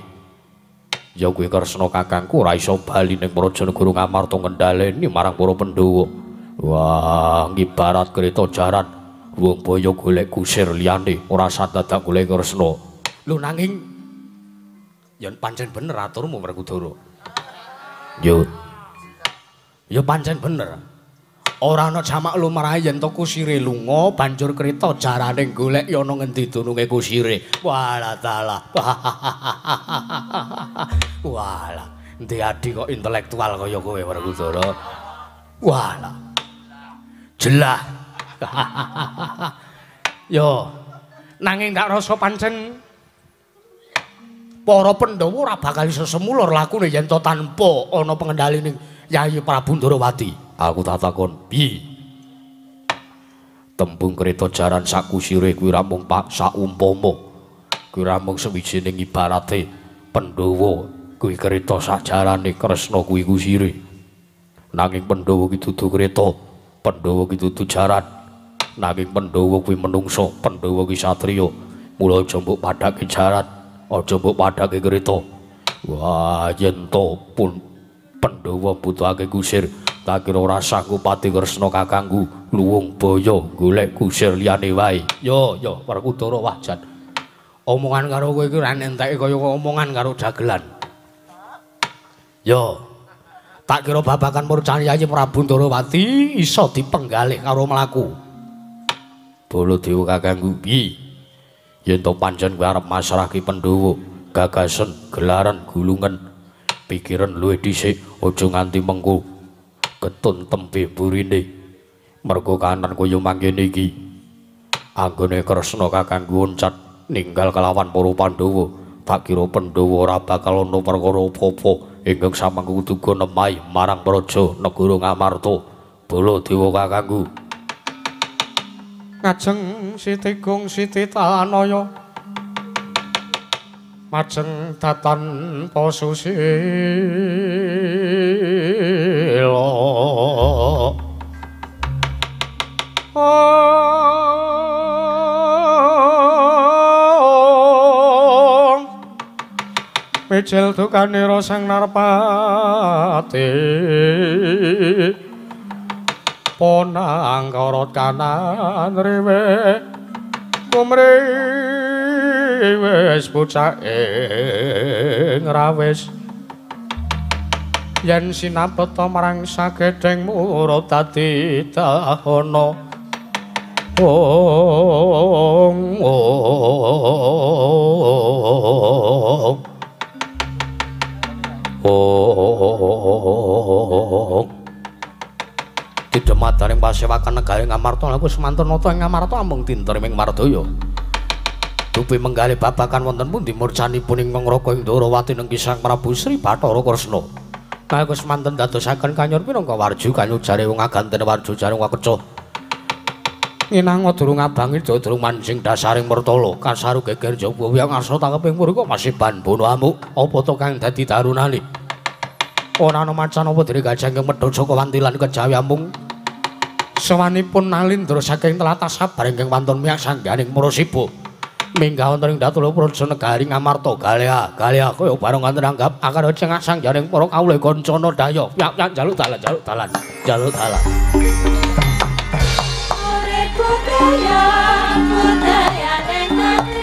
[SPEAKER 2] Ya kuwi Kresna kakangku ora iso bali ning Praja Negara Ngamarta ngendhaleni marang para Pandhawa. Wah, ngibarat kreta jaran, wong boyo golek kusir liyane ora sadadak golek Kresna. Lho nanging yen pancen bener aturmu Werkudara. Yo. Ya pancen bener. Ora ana jamak lumrahe yen to kusire lunga banjur kreta jarane golek ya ana ngendi dununge kusire. Walah dalah. Walah, ndek adi kok intelektual kaya kowe Werkudara. Walah. Jelah. Yo, nanging tak rasa pancen para Pandhawa ora bakal iso semulur lakune yen to tanpa ana pengendalining Yayi Prabu Ndarawati. Aku tak takon, piye? Tembung kreta jaran sakusire kuwi ra mung saumpama. Kuwi ra mung sawijining ibarate Pandhawa kuwi kreta sajarane Kresna kuwi kusire. Nanging Pandhawa ki dudu kreta, Pandhawa ki dudu jaran. Nanging Pandhawa kuwi menungso, Pandhawa ki satriya. Mula aja mbok padhake jaran, aja mbok padhake kreta. Wah, yen to pun Pandhawa butuhake kusir, tak kira ora sanggup Pati Kresna kakangku luwung baya golek kusir liyane wae. Yo, Werkudara wajan. Omongan karo kowe iki ora enteke kaya omongan karo dagelan. Yo. Tak kira babakan murcane Yayi Prabu Ndarawati iso dipenggalih karo mlaku. Baladewa kakangku, piye? Yen to pancen kowe arep masrahke Pandhawa, gagasan, gelaran, gulungan, pikiran luwih dhisik, aja nganti mengko ketun tembe burine. Mergo kahanan kaya mangkene iki, anggone Kresna kakangku oncat ninggal kelawan para Pandhawa, tak kira Pandhawa ora bakal ana perkara apa-apa ingkang samangku duga nemahi marang praja negara Ngamarta. Baladewa kakangku. Ngajeng Sitigung Sititanaya majeng datan pasusila mijil dukanira Sang Narpati ponang korot kanan riwe kumri wis bocah ing rawis yen sinapeta marang sagedheng murad dadi dahana Didemataring pasewakan negari Ngamarta laku semanten nata ing Ngamarta amung tinteriming Mardaya. Dupi menggalih babakan wonten pundi murcanipun ing Ngraka ing Ndarawati nenggi Sang Prabu Sri Bathara Kresna. Nalika semanten dadosaken kanyur pinangka warju kanyujare wong aganten warju jarung wakeca. Nginanga durung abangi durung mancing dasaring mertala kasaru geger jaba wiyang arsa takeping murka masih banbono amuk apa to kang dadi darunane. Ora ana macan apa diri gajah ing medhot saka wantilan kejawi amung sawanipun nalindra saking tlatah sabar ingkang wonten miyas sangganing Murasiba minggah wonten ing Datula Praja Negari Ngamarta Galea kaya bareng wonten anggap akar cengak sangganing para kawula kancana daya yak jaluk dalan budaya ning negeri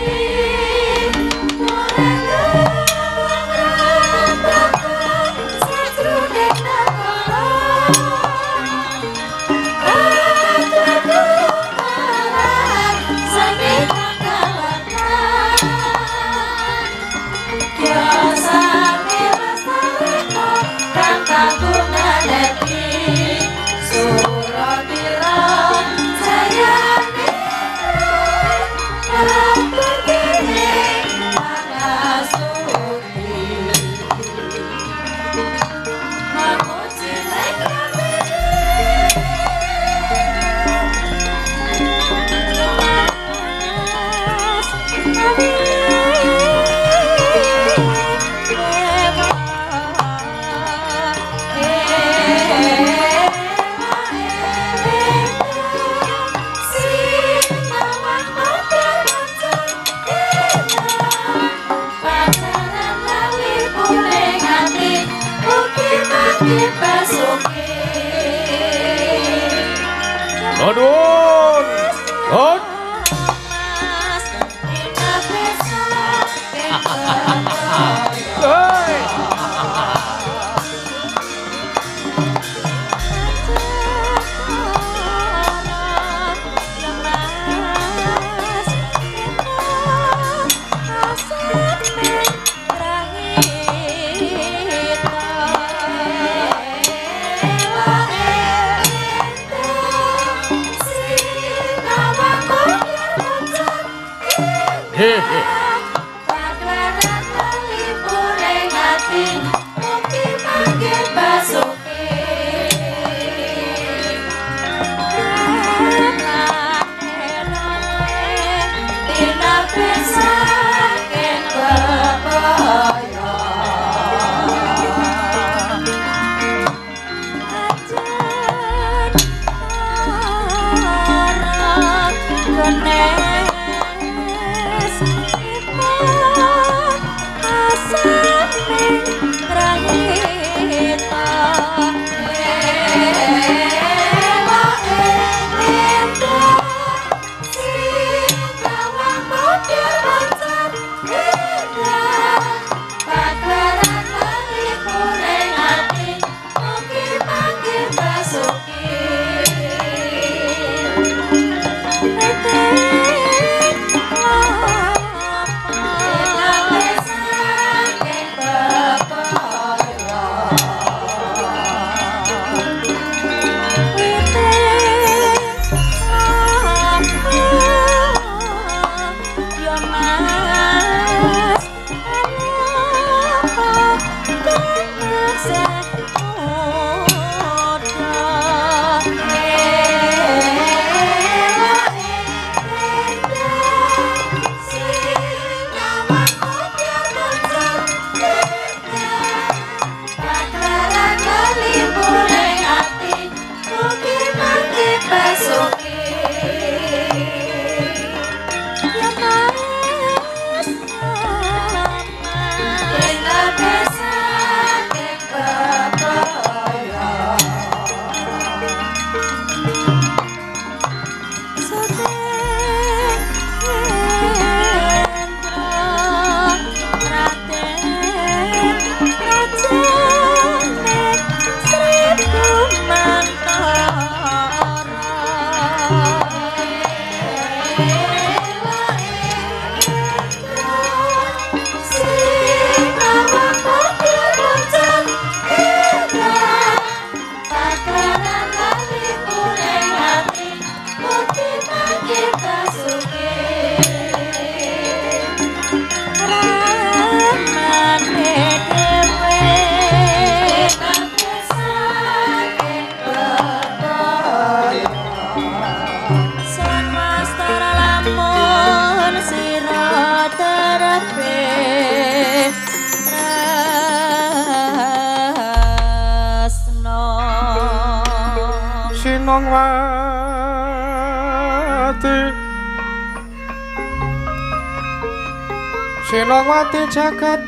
[SPEAKER 2] Sinongwati jagat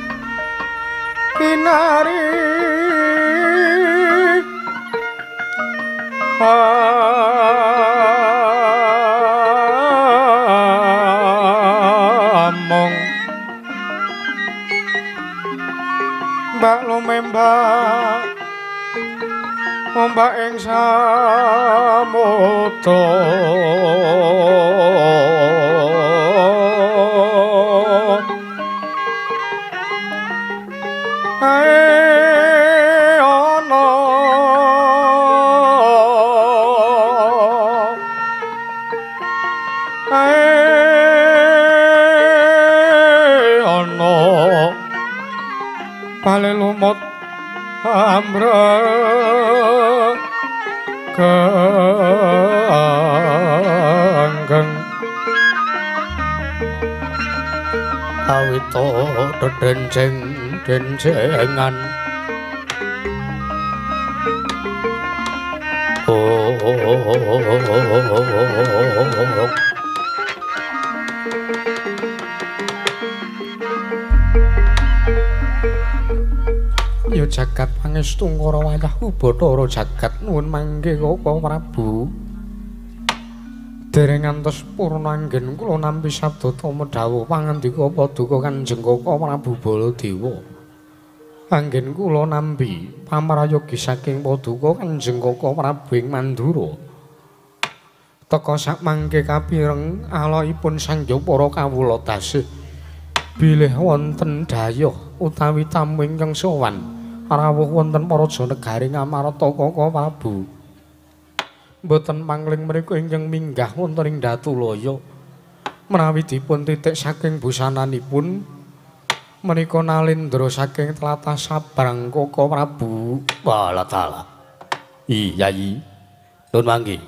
[SPEAKER 2] kinari among mbak lumembah ombak ing samudra lumut amra kanggeng awita dedenjengan ya jagat pangestu ngara wayah Bathara jagat nuwun mangke Kapa Prabu dereng ngantos purna anggen kula nampi sabda tama dawuh pangandika paduka Kanjeng Kapa Prabu Baladewa anggen kula nampi pamrayogi saking paduka Kanjeng Kapa Prabu ing Mandura teka sak mangke kapireng alaipun sanjapara kawula tasih bilih wonten dayah utawi tamu ingkang sowan rawuh wonten Paraja Negari Ngamarta Kaka Prabu. Mboten mangling mriku ingkang minggah wonten ing Datulaya. menawi dipun titik saking busananipun menika Nalendra saking tlatah Sabrang Koko Prabu.
[SPEAKER 1] Wala tala. Yayi. Nun mangke.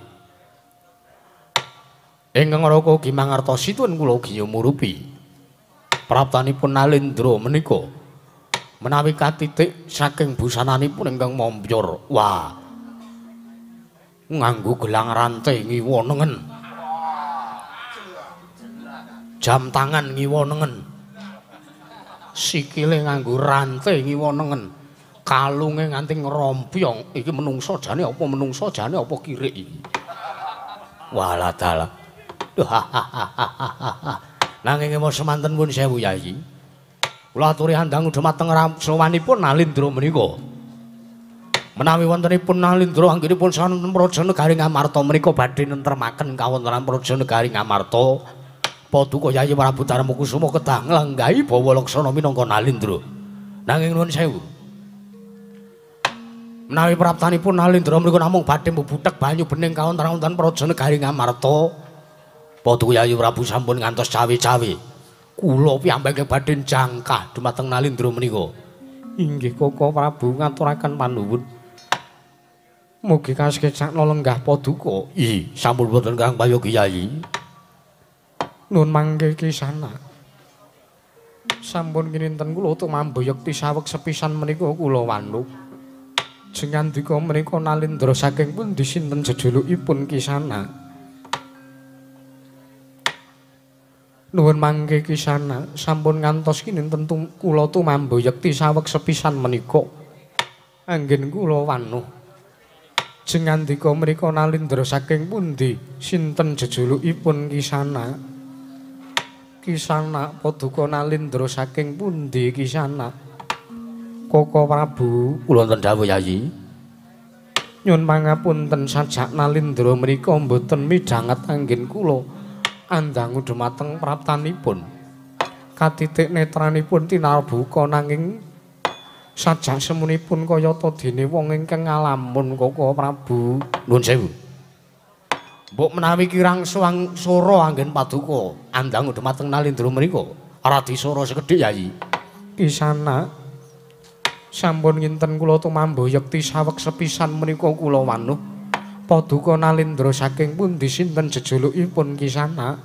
[SPEAKER 1] Ingkang Raka ugi mangertosi tuwun kula ugi murupi. Praptanipun Nalendra menika menawi katitik saking busananipun ingkang mompyor. Wah. Nganggo gelang rantai ngiwonengen. Jam tangan ngiwonengen. Sikile nganggo rantai ngiwonengen. Kalunge nganti ngrompyong. Iki menungso jane apa kirik iki. Walah dalah. Nanging ewa semanten pun sewu Yayi. Kula aturi handang dhumateng sowanipun Nalendra menika. Menawi wontenipun Nalendra anggenipun santen Praja Negari Ngamarta menika badhe nentremaken kawontenan Praja Negari Ngamarta. Paduka Yayi Prabu Darmakusuma kedah nglanggahi bawa laksana minangka Nalendra. Nanging nuwun sewu. Menawi praptanipun Nalendra menika namung badhe mbubutek banyu bening kawontenan Praja Negari Ngamarta. Paduka Yayi Prabu sampun ngantos cawe-cawe. Kula piyambake badhe jangkah dhumateng Nalendra menika. Inggih Koko Prabu ngaturaken panuwun. Mugi kasekecakna lenggah paduka. Sampun boten Kang Payogi Yayi. Nun mangke kisana. Sampun kinten kula tumambuyekti saweg sepisan menika kula wanu. Jengandika menika Nalendra saking pundi sinten jejulukipun kisana? Nuwun mangke kisana, sampun ngantos kinten kula tumambuyekti saweg sepisan menika. Anggen kula wanuh. Jengandika menika Nalendra saking pundi sinten jejulukipun kisana? Kisana paduka Nalendra saking pundi kisana? Koko Prabu, kula wonten dawuh Yayi. Nyun pangapunten sajak Nalendra menika mboten midhanget anggen kula andangu dhumateng praptanipun. Katitik netranipun tinarbuka nanging sajak semunipun kayata dene wong ingkang ngalamun Koko Prabu. Nuwun sewu. Mbok menawi kirang suwang sora anggen paduka andangu dhumateng Nalendra menika radi sora sekedhik Yayi. Kisana sampun nginten kula tumambuyekti saweg sepisan menika kula wanuh. Paduka Nalendra saking pundi sinten jejulukipun Kisana?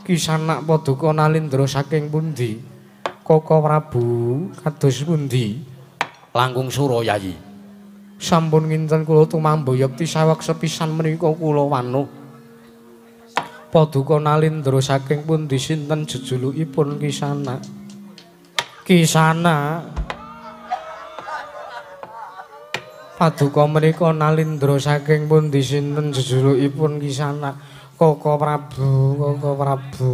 [SPEAKER 1] Kisana paduka Nalendra saking pundi? Koko Prabu kados pundi? Langkung sura Yayi. Sampun nginten kula tumambuyekti saweg sepisan menika kula wanuh. Paduka Nalendra saking pundi sinten jejulukipun Kisana? Kisana paduka menika Nalendra saking pundi sinten jejulukipun Kisana? Koko Prabu, Koko Prabu.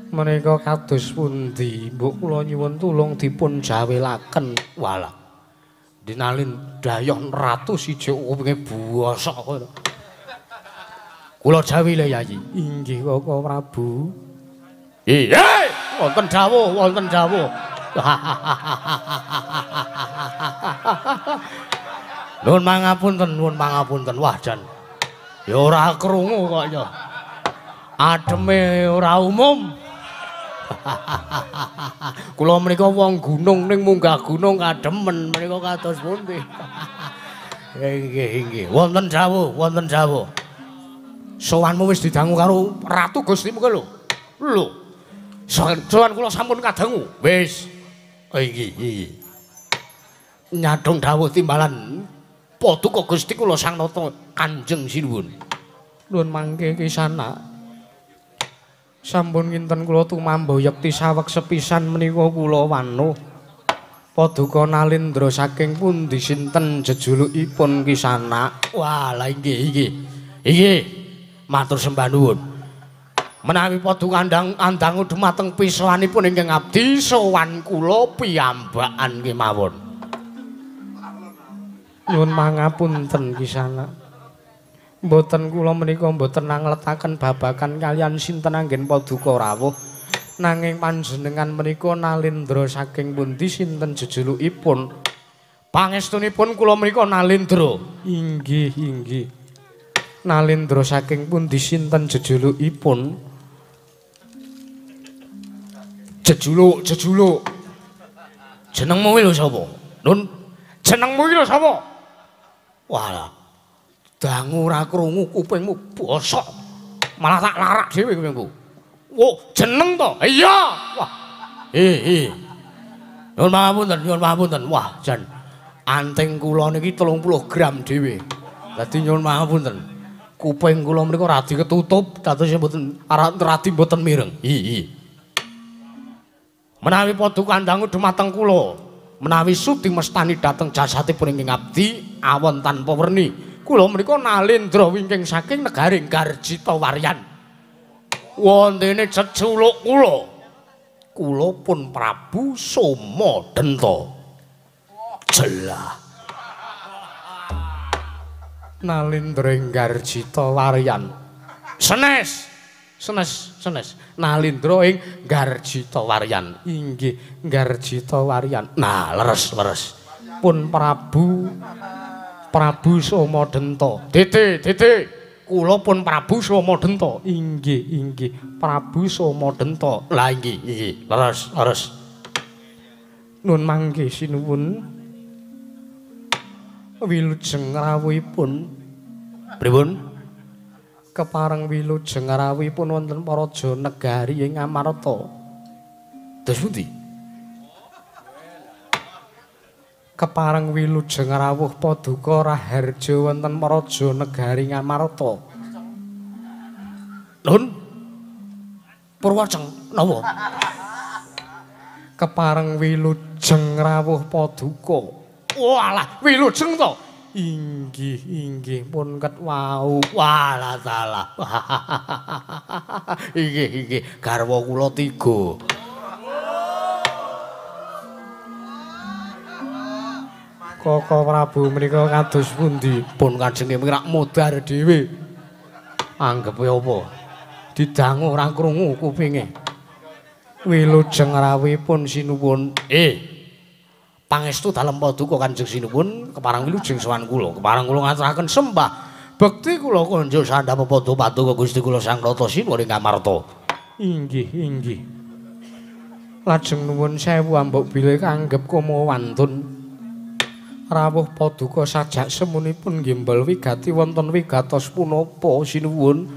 [SPEAKER 1] Menika kados pundi? Mbok kula nyuwun tulung dipun jawelaken. Walah. Dinalin dayon ratu siji kupinge buwasa kono. Kula jawile Yayi. Inggih Koko Prabu. Wonten dawuh, wonten dawuh. Nuwun pangapunten, wah jan. Ya ora krungu kok ya. Ademe ora umum. Kula menika wong gunung ning munggah gunung kademen menika kados pundi. Inggih, wonten dawuh, wonten dawuh. Sowanmu wis didangu karo Ratu Gustimu lho. Lho. Sowan kula sampun kadangu. Wis. Inggih. Nyadong dawuh timbalan Paduka Gusti kula Sang Nata Kanjeng Sinuwun. Nuwun mangke Kisana. Sampun kinten kula tumambuyekti saweg sepisan menika kula wanuh. Paduka Nalendra saking pundi sinten jejulukipun Kisana? Wah, la inggih. Matur sembah nuwun. Menawi paduka andangu dhumateng pisowanipun ingkang abdi sowan kula piyambakan kemawon. Nyuwun mangapunten Kisana. Mboten kula menika mboten nangletaken babagan kalian sinten anggen paduka rawuh. Nanging panjenengan menika Nalendra saking pundi sinten jejulukipun? Pangestunipun kula menika Nalendra. Inggih. Nalindra saking pundi sinten jejulukipun? Jejuluk. Jenengmu iki lho sapa? Nun, jenengmu iki lho sapa? Walah. Dangu ora krungu kupingmu bosok. Malah tak larak dhewe kupingku. Oh, jeneng to? Iya. Wah. Nyuwun pangapunten. Wah, jan anting kula niki 30 gram dhewe. Dadi nyuwun pangapunten. Kuping kula mriku radi ketutup, dados mboten radi mboten mireng. Menawi paduka kandhang dhumateng kula, menawi sudi mestani dhateng jasadipun ingkang abdi awon tanpa werni, kula menika Nalindra wingking saking negaring Garjita Waryan. Wontene jejuluk kula pun Prabu Somadenta. Jelah. Nalindra ing Garjita Waryan. Senes. Nalindra ing Garjita Waryan. Inggih, Garjita Waryan. Nah, leres. Pun Prabu Somadenta. Dede. Kula pun Prabu Somadenta. Inggih, Prabu Somadenta. Lah inggih. Leres. Nun mangke sinuwun. Wilujeng rawuhipun. Pripun? Kepareng wilujeng rawuhipun wonten Paraja Negari ing Amarta. Dos pundi? Kepareng wilujeng rawuh Paduka Raharja wonten Paraja Negari ing Amarta. Nun Purwaceng napa? Kepareng wilujeng rawuh Paduka. Walah, wilujeng to. Inggih pun ket wau. Walah salah. Inggih garwa kula 3. Koko Prabu menika kados pundi? Pun kajenge mirak modar dhewe. Anggepe apa? Didangu ora krungu kupinge. Wilujeng rawuhipun sinuwun. Pangestu dalem paduka Kanjeng Sinuwun kepareng wilujeng sowan kula. Kepareng kula ngaturaken sembah bekti kula konjuk sandhap padha paduka Gusti kula Sang Rata Sinuwun ing Amarta. Inggih. Lajeng nuwun sewu ambek bilih kanggep kama wantun. Rawuh paduka sajak semunipun nggembel wigati wonten wigatos punapa sinuwun.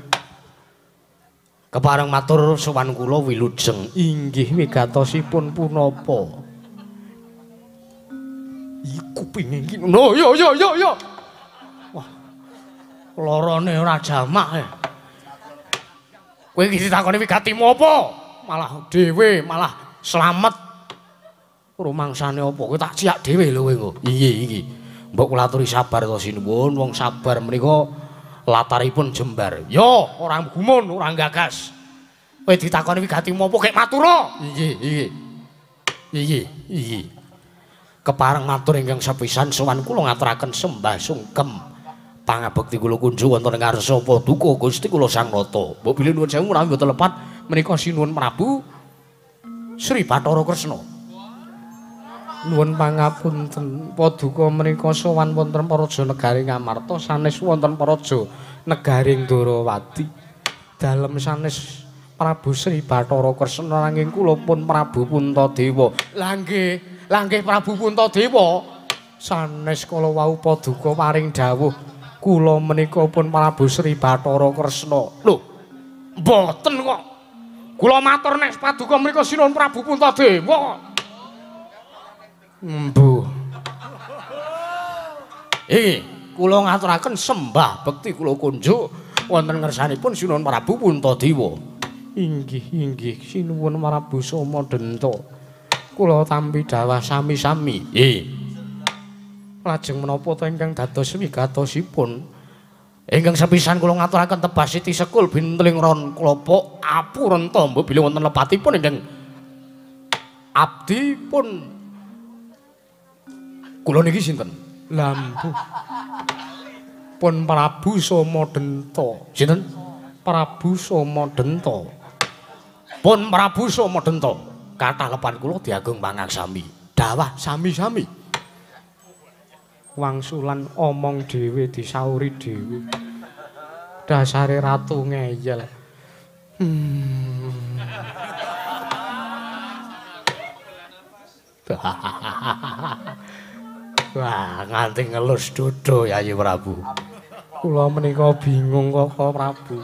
[SPEAKER 1] Kepareng matur sowan kula wilujeng. Inggih wigatosipun punapa? Kupinge iki. No, yo. Wah. Lorone ora jamak. Kowe iki ditakoni wigatimu apa? Malah dhewe malah slamet. Rumangsane apa? Kowe tak ciak dhewe lho kowe. Iki. Mbok kula aturi sabar to sinuwun, wong sabar menika lataripun jembar. Yo, ora gumun, ora gagas. Kowe ditakoni wigatimu apa kek matura? Iki. Kepareng matur ingkang sepisan sowan kula ngaturaken sembah sungkem pangabekti kula kunjuk wonten ing ngarsa paduka Gusti kula Sang Rata. Mbok bilih nuwun sewu menawi mboten lepat menika sinuwun Prabu Sri Bathara Kresna. Nuwun pangapunten paduka menika sowan wonten Paraja Negari Ngamarta sanes wonten Paraja Negari Ndrawati. Dalem sanes Prabu Sri Bathara Kresna nanging kula pun Prabu Puntadewa. Lah nggih Prabu Puntadewa sanes kala wau paduka paring dawuh kula menika pun Prabu Sri Bathara Kresna. Lho, mboten kok. Kula matur nek paduka menika sinuwun Prabu Puntadewa. Mbuh. Kula ngaturaken sembah bekti kula kunjuk wonten ngersanipun sinuwun Prabu Puntadewa. Inggih sinuwun Prabu Somadenta. Kula tampi dawah sami-sami. Lajeng menapa to ingkang dados wigatosipun? Ingkang sepisan kula ngaturaken tebas siti sekul binteling ron klopo apurenta mbok bilih wonten lepatipun ingkang abdi pun kula niki sinten? Lampu. Pun Prabu Somadenta. Sinten? Prabu Somadenta. Pun Prabu Somadenta. Kathah lepan kula diagung pangaksami. Dawah sami-sami. Wangsulan omong dhewe disauri dhewe. Dasare ratu ngeyel.
[SPEAKER 2] Wah, nganti ngelus dodo Yayi Prabu.
[SPEAKER 1] Kula menika bingung kok Prabu.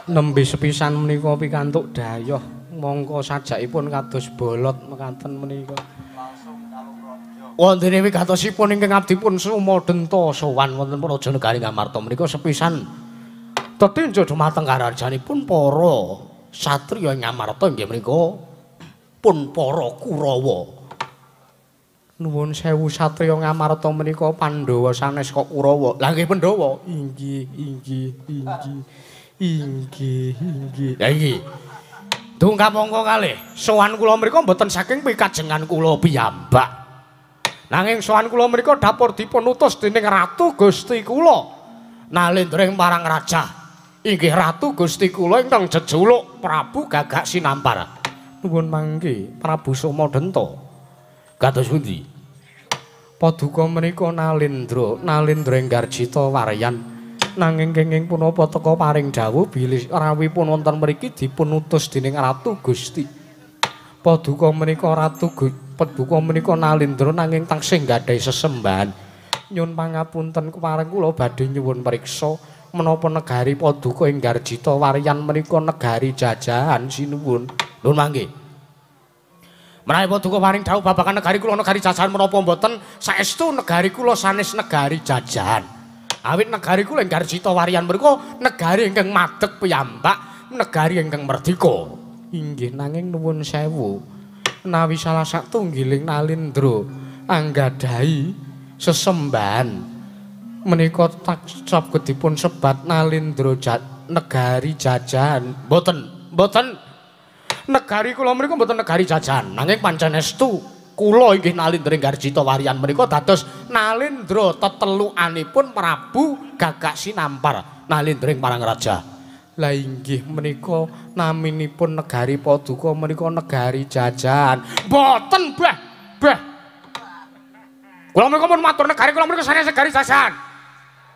[SPEAKER 1] Nembe sepisan menika pikantuk dayoh, mongko sajakipun kados bolot mekaten menika.
[SPEAKER 2] Wonten wigatosipun ingkang abdipun Sumadenta sowan wonten Praja Negari Ngamarta menika sepisan tetinja dumateng kararjanipun para satriya Ngamarta inggih menika pun para Kurawa.
[SPEAKER 1] Nuwun sewu satriya Ngamarta menika Pandhawa sanes kok Kurawa.
[SPEAKER 2] Lah nggih Pandhawa.
[SPEAKER 1] Inggih.
[SPEAKER 2] Lah nggih. Dungkap mongko kalih. Sowan kula mriku mboten saking pikajengan kula piyambak. Nanging sowan kula mriku dapur dipun utus dening Ratu Gusti kula. Nalendring marang raja. Inggih Ratu Gusti kula ingkang jejuluk Prabu Gagak Sinampar.
[SPEAKER 1] Nuwun mangke Prabu Sumadenta.
[SPEAKER 2] Kados pundi?
[SPEAKER 1] Paduka menika Nalendra Enggarjita Waryan. Nanging kenging punapa teka paring dawuh bilih rawuhipun wonten mriki dipun utus dening Ratu Gusti. Paduka menika Nalendra nanging taksih gadhahi sesembahan. Nyun pangapunten kepareng kula badhe nyuwun priksa menapa negari Paduka Enggarjita Waryan menika negari jajahan sinuwun.
[SPEAKER 2] Nuwun mangke. Menawi Paduka paring dawuh babagan negari kula negari jajahan menapa mboten saestu negari kula sanes negari jajahan. Awit negari kula Enggarjita Waryan menika negari ingkang madeg piyambak, negari ingkang merdika.
[SPEAKER 1] Inggih nanging nuwun sewu. Menawi salah satunggiling Nalendra anggadhahi sesembahan menika sagedipun sebat Nalendra negari jajahan. Mboten. Negari kula menika mboten negari jajahan, nanging pancen estu kula inggih Nalendra Enggarjita Waryan menika dados Nalendra tetelukanipun Prabu Gagak Sinampar, Nalendra marang raja. Lah inggih menika naminipun negari Paduka menika negari jajahan. Mboten, Bah. Kula menika pun matur negari kula menika sanes negari jajahan.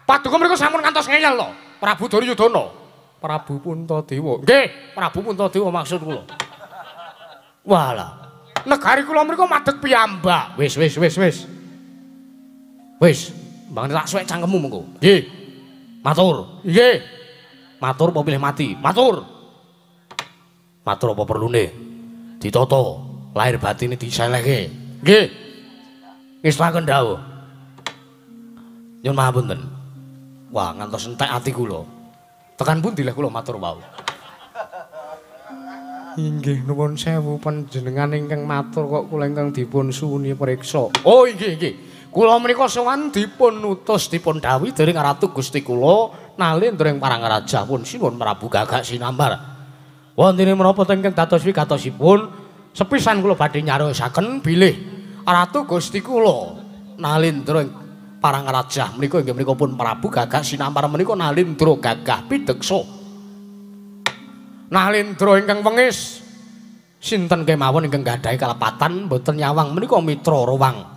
[SPEAKER 1] Paduka menika sampun ngantos ngeyel lho, Prabu Duryudana. Prabu Puntadewa. Nggih, Prabu Puntadewa maksud kula. Walah. Negari kula mriku madeg piyambak. Wis. Mbang tak suwek cangkemmu mengko. Nggih. Matur. Nggih. Matur apa pilih mati? Matur. Matur apa perlune? Ditata, lahir batine diselehke. Nggih. Ngestaken dawuh. Nyun mahapunten. Wah, ngantos entek ati kula. Tekan pundi leh kula matur wau. Inggih nuwun sewu panjenengan ingkang matur kok kula ingkang dipun suwuni priksa. Oh inggih. Kula menika sowan dipun utus dipun dawuhi dening Ratu Gusti kula Nalendra Parangraja pun sinuwun Prabu Gagak Sinampar. Wontene menapa ingkang dados wigatosipun sepisan kula badhe nyarosaken bilih Ratu Gusti kula Nalendra Parangraja menika inggih menika pun Prabu Gagak Sinampar menika Nalendra gagah pideksa. Nalendra ingkang wengis sinten kemawon ingkang gadhahi kalepatan boten nyawang menika mitra rowang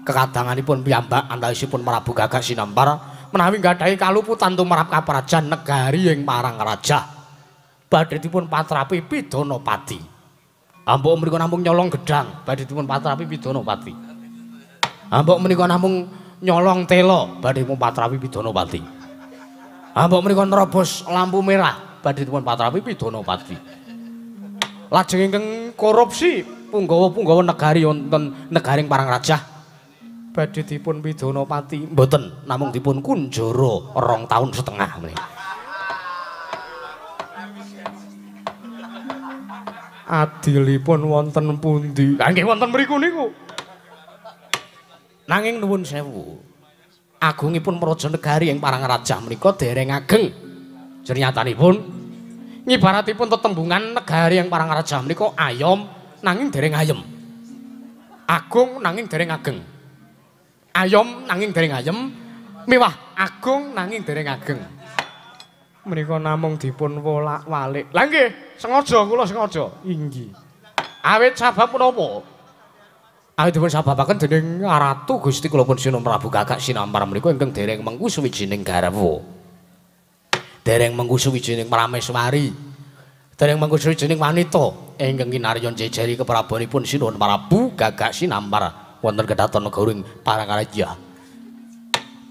[SPEAKER 1] kekadanganipun piyambak antawisipun Prabu Gagak Sinampar menawi gadhahi kaluputan tumrap kaprajan negari ing Parangraja badhe dipun patrapi Pidanapati. Ambok menika namung nyolong gedang badhe dipun patrapi Pidanapati. Ambok menika namung nyolong tela badhe dipun patrapi Pidanapati. Ambok menika nerobos lampu merah badhe dipun patrapi Pidanapati. Lajeng ingkang korupsi punggawa-punggawa negari wonten negaring Parangraja badhe dipun Pidanapati mboten namung dipun kunjara 2 taun setengah meneh. Adilipun wonten pundi? Lah nggih wonten mriku niku. Nanging nuwun sewu. Agungipun praja negari ing Parangraja menika dereng ageng. Jernyatanipun ngibaratipun tetembungan negari ing Parangraja menika ayom nanging dereng ayem. Agung nanging dereng ageng. Ayom nanging dereng ayem, mewah agung nanging dereng ageng. Menika namung dipun wolak-walik. Lah nggih, sengaja kula sengaja. Inggih. Awit sabab menapa? Awit dipun sababaken dening Ratu Gusti kula pun Sinuhun Prabu Gagak Sinampar menika ingkang dereng mengku suwijining garwa. Dereng mengku suwijining prameswari. Dereng mengku suwijining wanita ingkang kinaryon jejeri keprabonipun Sinuhun Prabu Gagak Sinampar wonten kedhaton negaring Parangaraja.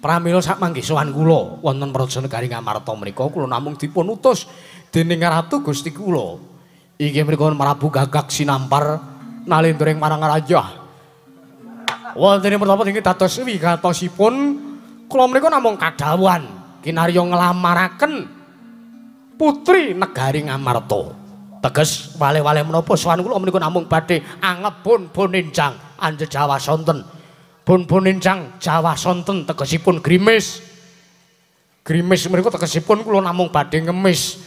[SPEAKER 1] Pramila sakmangke sowan kula wonten Praja Negari Ngamarta menika kula namung dipun utus dening Ratu Gusti kula. Inggih menika Prabu Gagak Sinampar nalindring Parangaraja. Wonten menapa inggih dados wigatosipun kula menika namung kadhawuhan kinarya nglamaraken putri negari Ngamarta. Teges wale-wale menapa sowan kula menika namung badhe angebun boninjang anje Jawa sonten. Boninjang Jawa sonten tegesipun grimis. Grimis menika tegesipun kula namung badhe ngemis.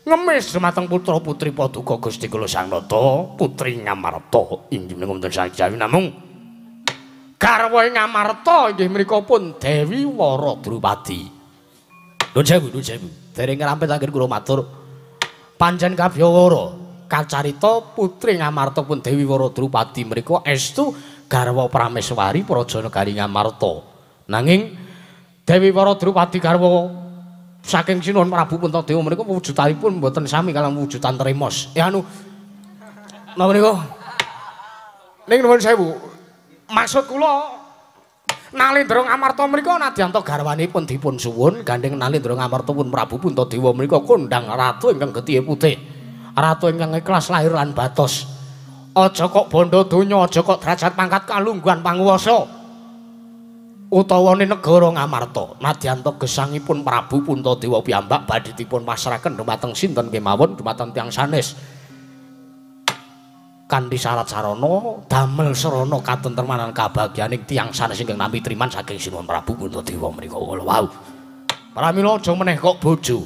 [SPEAKER 1] Ngemis dumateng putra putri Paduka Gusti kula Sang Nata, putri Ngamarta inggih menika wonten sajawi namung garwa ing Ngamarta inggih menika pun Dewi Wara Drupadi. Nuwun sewu. Dereng ngrampetaken kula matur panjen kabyawara kacarita putri Ngamarta pun Dewi Wara Drupadi menika estu garwa prameswari Praja Negari Ngamarta. Nanging Dewi Wara Drupadi garwa saking Sinuhun Prabu Puntadewa menika wujudanipun mboten sami kaliyan wujudan Tremos. Anu napa menika? Ning nuwun sewu. Maksud kula Nalendra Ngamarta menika nadyan to garwanipun dipun suwun gandeng Nalendra Ngamarta pun Prabu Puntadewa menika kondhang ratu ingkang getihé putih. Ratu ingkang ikhlas lahir lan batos. Aja kok bondo donya, aja kok derajat pangkat kalungguhan panguwasa. Utawane negara Ngamarta nadyan to gesangipun Prabu Puntadewa piyambak badhe dipun pasrahaken dumateng sinten kemawon dumateng tiyang sanes. Kanthi syarat sarana damel sarana katentreman lan kabagyaning tiyang sanes ingkang nampi triman saking Sinuhun Prabu Puntadewa menika wau. Pramila aja meneh kok bojo.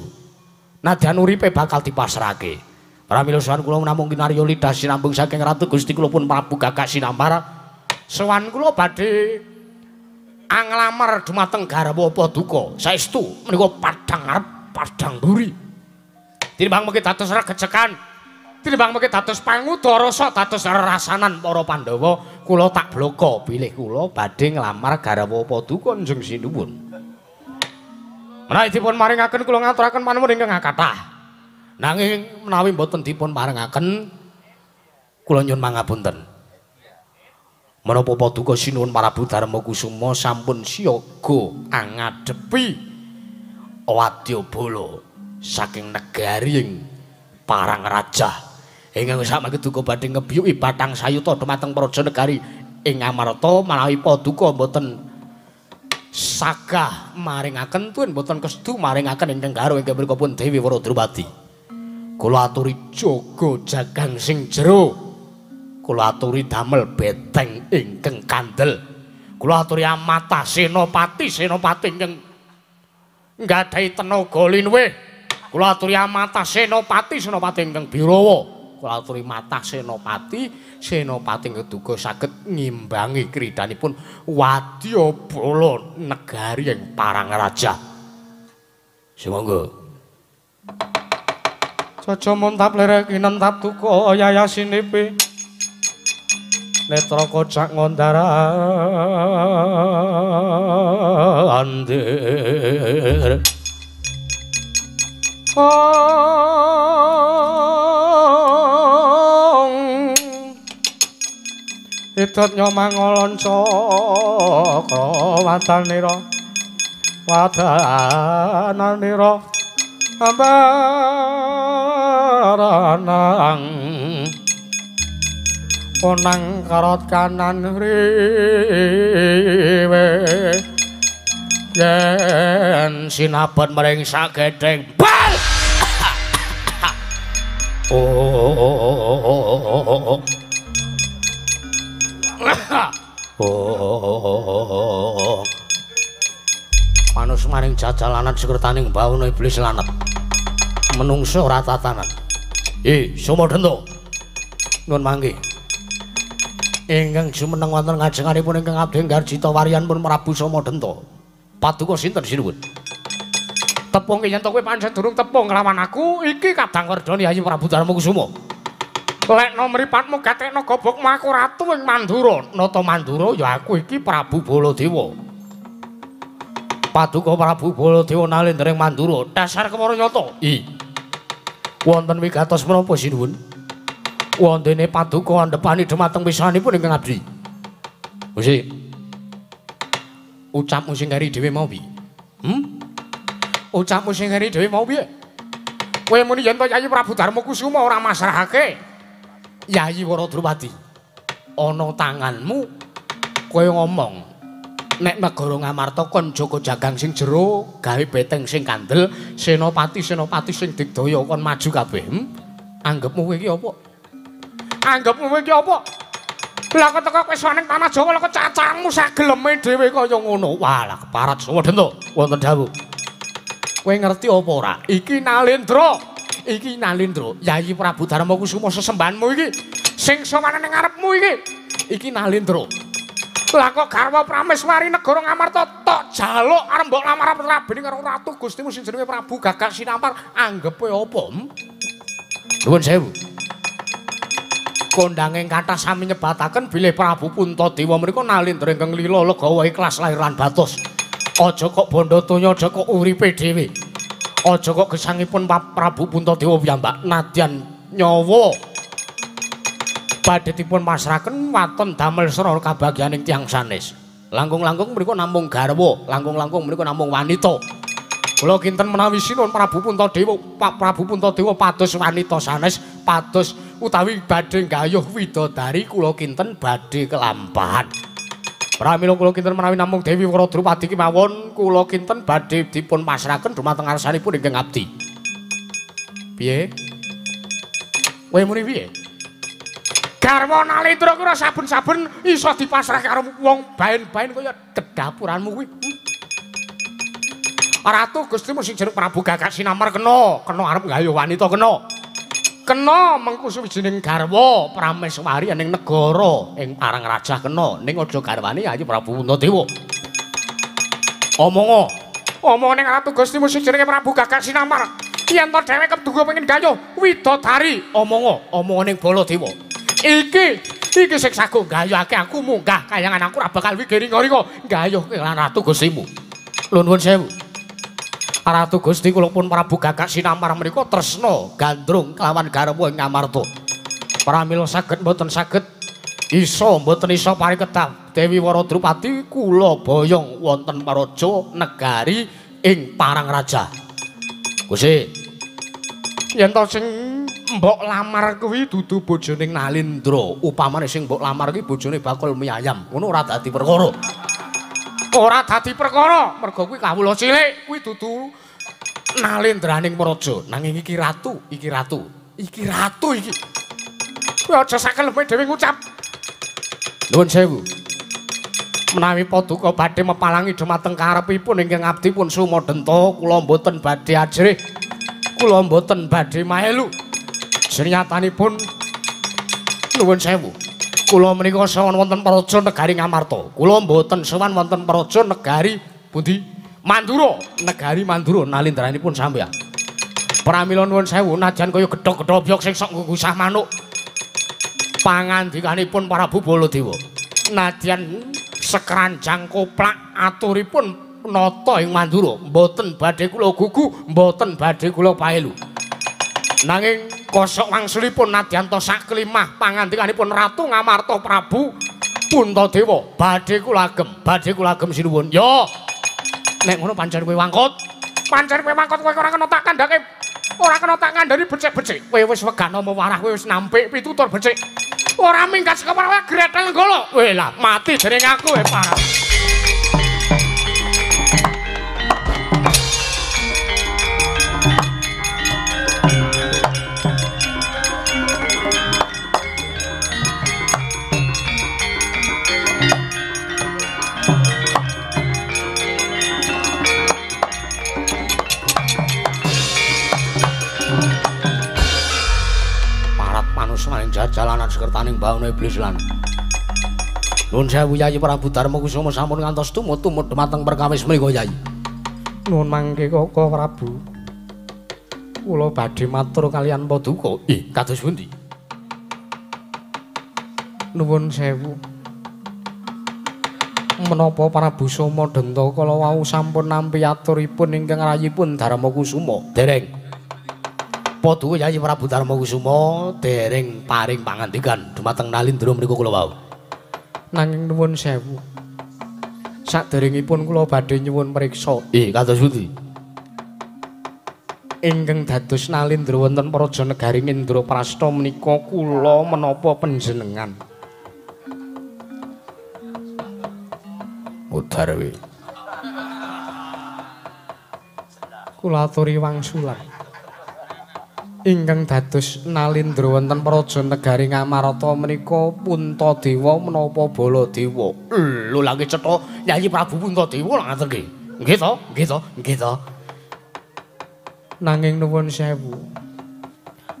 [SPEAKER 1] Nadyan uripe bakal dipasrahake. Pramila sowan kula namung kinarya lidah sinambung saking Ratu Gusti kula pun Prabu Gagak Sinampar. Sowan kula badhe anglamar dumateng garwa Paduka. Saestu menika padhang arep padhang mburi. Tinimbang mengki dados regecekan. Tinimbang mengki dados pangudara dados rasanan para Pandhawa, kula tak bloko bilih kula badhe nglamar garwa Paduka njeng sinuwun. Menawi dipun maringaken kula ngaturaken panuwun ingkang kathah. Nanging menawi mboten dipun paringaken kula nyuwun mangapunten. Menapa Paduka Sinuhun Prabu Darmakusuma sampun siaga angadepi Wadyabala saking negaring Parangaraja. Ingkang sakmangke duka badhe ngebiyuki bathang sayuta dumateng Praja Negari ing Ngamarta menawi Paduka mboten sagah maringaken tuwin mboten kestu maringaken ingkang garwa inggih menika pun Dewi Wara Drupadi. Kula aturi jaga jagang sing jero. Kula aturi damel beteng ingkang kandel. Kula aturi amatah senopati ingkang nggadahi tenaga linuwih. Kula aturi amatah senopati ingkang Birawa. Kula aturi matah senopati keduga saged ngimbangi kridanipun Wadyabala negari ing Parangaraja. Sumangga. Caca montap lerek kinentap duka yayasinipe. Netra kocak ngondara andir. Idot nyomang lonco wadanira ambaranang onang karot kanan riwe yen sinabet mring sagedheng bal manus maring jajalanan sekretaning bawana iblis lanat menungso ora tatanan. Sumadenta nuwun mangke ingkang jumeneng wonten ngajenganipun ingkang abdi Garjita Waryanipun Prabu Sumadenta. Paduka sinten sinuwun? Tepung yen to kowe pancen durung tepung lawan aku iki kadang werdani Yayi Prabu Darmakusuma. Lekno mripatmu gatekno gobokmu aku ratu ing Mandura. Nata Mandura ya aku iki Prabu Baladewa. Paduka Prabu Baladewa nalendring Mandura. Dasar kemara nyata. Wonten wigatos menapa sinuwun? Wondene paduka andhepani dhumateng pisanipun ingkang abdi. Gusti. Ucapmu sing kari dhewe mau piye? Ucapmu sing kari dhewe mau piye? Kowe muni yen to Yayi Prabu Darmakusuma ora masrahake Yayi Waradrupati. Ana tanganmu kowe ngomong nek negara Ngamarta kon jaga jagang sing jero, gawe beteng sing kandel, senopati-senopati sing digdaya kon maju kabeh. Anggepmu kowe iki apa? Anggepmu kowe iki apa? Lah kok teko kowe saning tanah Jawa lek cacangmu sak geleme dhewe kaya ngono. Walah keparat Sawadenta wonten dawuh. Kowe ngerti apa ora? Iki Nalendra. Iki Nalendra, Yayi Prabu Darmakusuma sesembahanmu iki. Sing sowan ning ngarepmu iki. Iki Nalendra. Lah kok garwa Prameswari negara Ngamarta tok jaluk arep mbok lamar rabene karo ratu Gustimu sing jenenge Prabu Gagak Sinampar, anggepe apa? Nuwun sewu. Kondhanging kathah sami nyebataken bilih Prabu Puntadewa menika Nalendra ingkang lila legawa ikhlas lair lan batos. Aja kok bondo donya, aja kok uripe dhewe. Aja kok gesangipun Prabu Puntadewa piyambak nadyan nyawa badhe dipun masrahaken waton damel sra kabagyaning tiyang sanes. Langkung-langkung menika namung garwa, langkung-langkung menika namung wanita. Kula kinten menawi sinuwun Prabu Puntadewa, Pak Prabu Puntadewa pados wanita sanes, pados utawi badhe gayuh widodari kula kinten badhe kelampahan. Pramila kula kinten menawi namung Dewi Waradrupati kemawon kula kinten badhe dipun masrahaken dumateng ngarsanipun ingkang abdi. Piye? Kowe muni piye? Garwa Nalendra kuwi saben-saben iso dipasrahke karo wong baen-baen kaya dedapuranmu kuwi. Ratu Gustimu sing jeneng Prabu Gagak Sinampar kena arep nggayuh wanita kena. Kena mengku suwijining garwa Prameswari ning negara ing Parang Rajah kena ning aja garwane Yayi Prabu Puntadewa. Omong ning Ratu Gustimu sing jenenge Prabu Gagak Sinampar. Yen to dheweke kedungo pengin gayuh widodari, omong ning Baladewa. Iki sing sago gayuhake aku munggah kayangan aku ora bakal wigiring-wiring gayuh kelan Ratu Gustimu. Nuwun sewu. Ratu Gusti kula pun Prabu Gagak Sinampar menika tresna gandrung kelawan garwa ing Ngamarta. Pramila saged mboten saged mboten isa parikedah Dewi Waradrupati kula boyong wonten Paraja negari ing Parang Raja. Gusti, yen to sing mbok lamar kuwi dudu bojoning Nalendra, upamane sing mbok lamar kuwi bojone bakul mie ayam, ngono ora dadi perkara. Ora dadi perkara, mergo kuwi kawula cilik, kuwi dudu Nalendraning Praja. Nanging iki ratu. Kowe aja sakeleme dhewe ngucap. Nuwun sewu. Menawi paduka badhe mepalangi dhumateng karepipun ingkang abdi pun sumadenta, kula mboten badhe ajrih. Kula mboten badhe mahelu. Sriyatanipun nuwun sewu. Kula menika sowan wonten Praja negari Ngamarta. Kula mboten sowan wonten Praja negari pundi? Mandura, negari Mandura nalendranipun sampeyan. Pramila nuwun sewu najan kaya gedhog-gedhog byok sing sok nggusah manuk. Pangandikanipun Prabu Baladewa. Nadyan sekranjang koplak aturipun nata ing Mandura, mboten badhe kula gugu, mboten badhe kula paelu. Nanging kosok wangsulipun nadyan to sak kelimah pangandikanipun Ratu Ngamarta Prabu Puntadewa badhe kula agem sinuwun. Yo. Nek ngono pancen kowe wangkut. Kowe ora kena tak kandhake. Ora kena tak kandhani becik-becik. Kowe wis wegana mewarah, kowe wis nampik pitutur becik. Ora minggat sekepara gretel nggolo. Weh lah mati dening aku parah. Maning jalanan sekertaning bauna iblis lan. Nuwun sewu Yayi Prabu Darmakusuma sampun ngantos tumut-tumut dhumateng perkawis menika Yayi. Nuwun mangke Koko Prabu. Kula badhe matur kaliyan Paduka. Kados pundi? Nuwun sewu. Menapa Prabu Somadenta kala wau sampun nampi aturipun ingkang rayipun Darmakusuma?
[SPEAKER 2] Dereng. Paduka Yayi Prabu Darmakusuma dereng paring pangandikan dumateng Nalindra menika kula wau.
[SPEAKER 1] Nanging nuwun sewu. Saderengipun kula badhe nyuwun priksa.
[SPEAKER 2] Kados pundi?
[SPEAKER 1] Ingkang dados Nalindra wonten Praja Negaring Indraprastha menika kula menapa panjenengan?
[SPEAKER 2] Udarwi.
[SPEAKER 1] Kula aturi wangsulan. Ingkang dados Nalindra wonten Praja Negaring Amarta menika Puntadewa menapa Baladewa?
[SPEAKER 2] Lho langit cetha Yayi Prabu Puntadewa lha ngaten nggih. Nggih to? Nggih to? Nggih to?
[SPEAKER 1] Nanging nuwun sewu.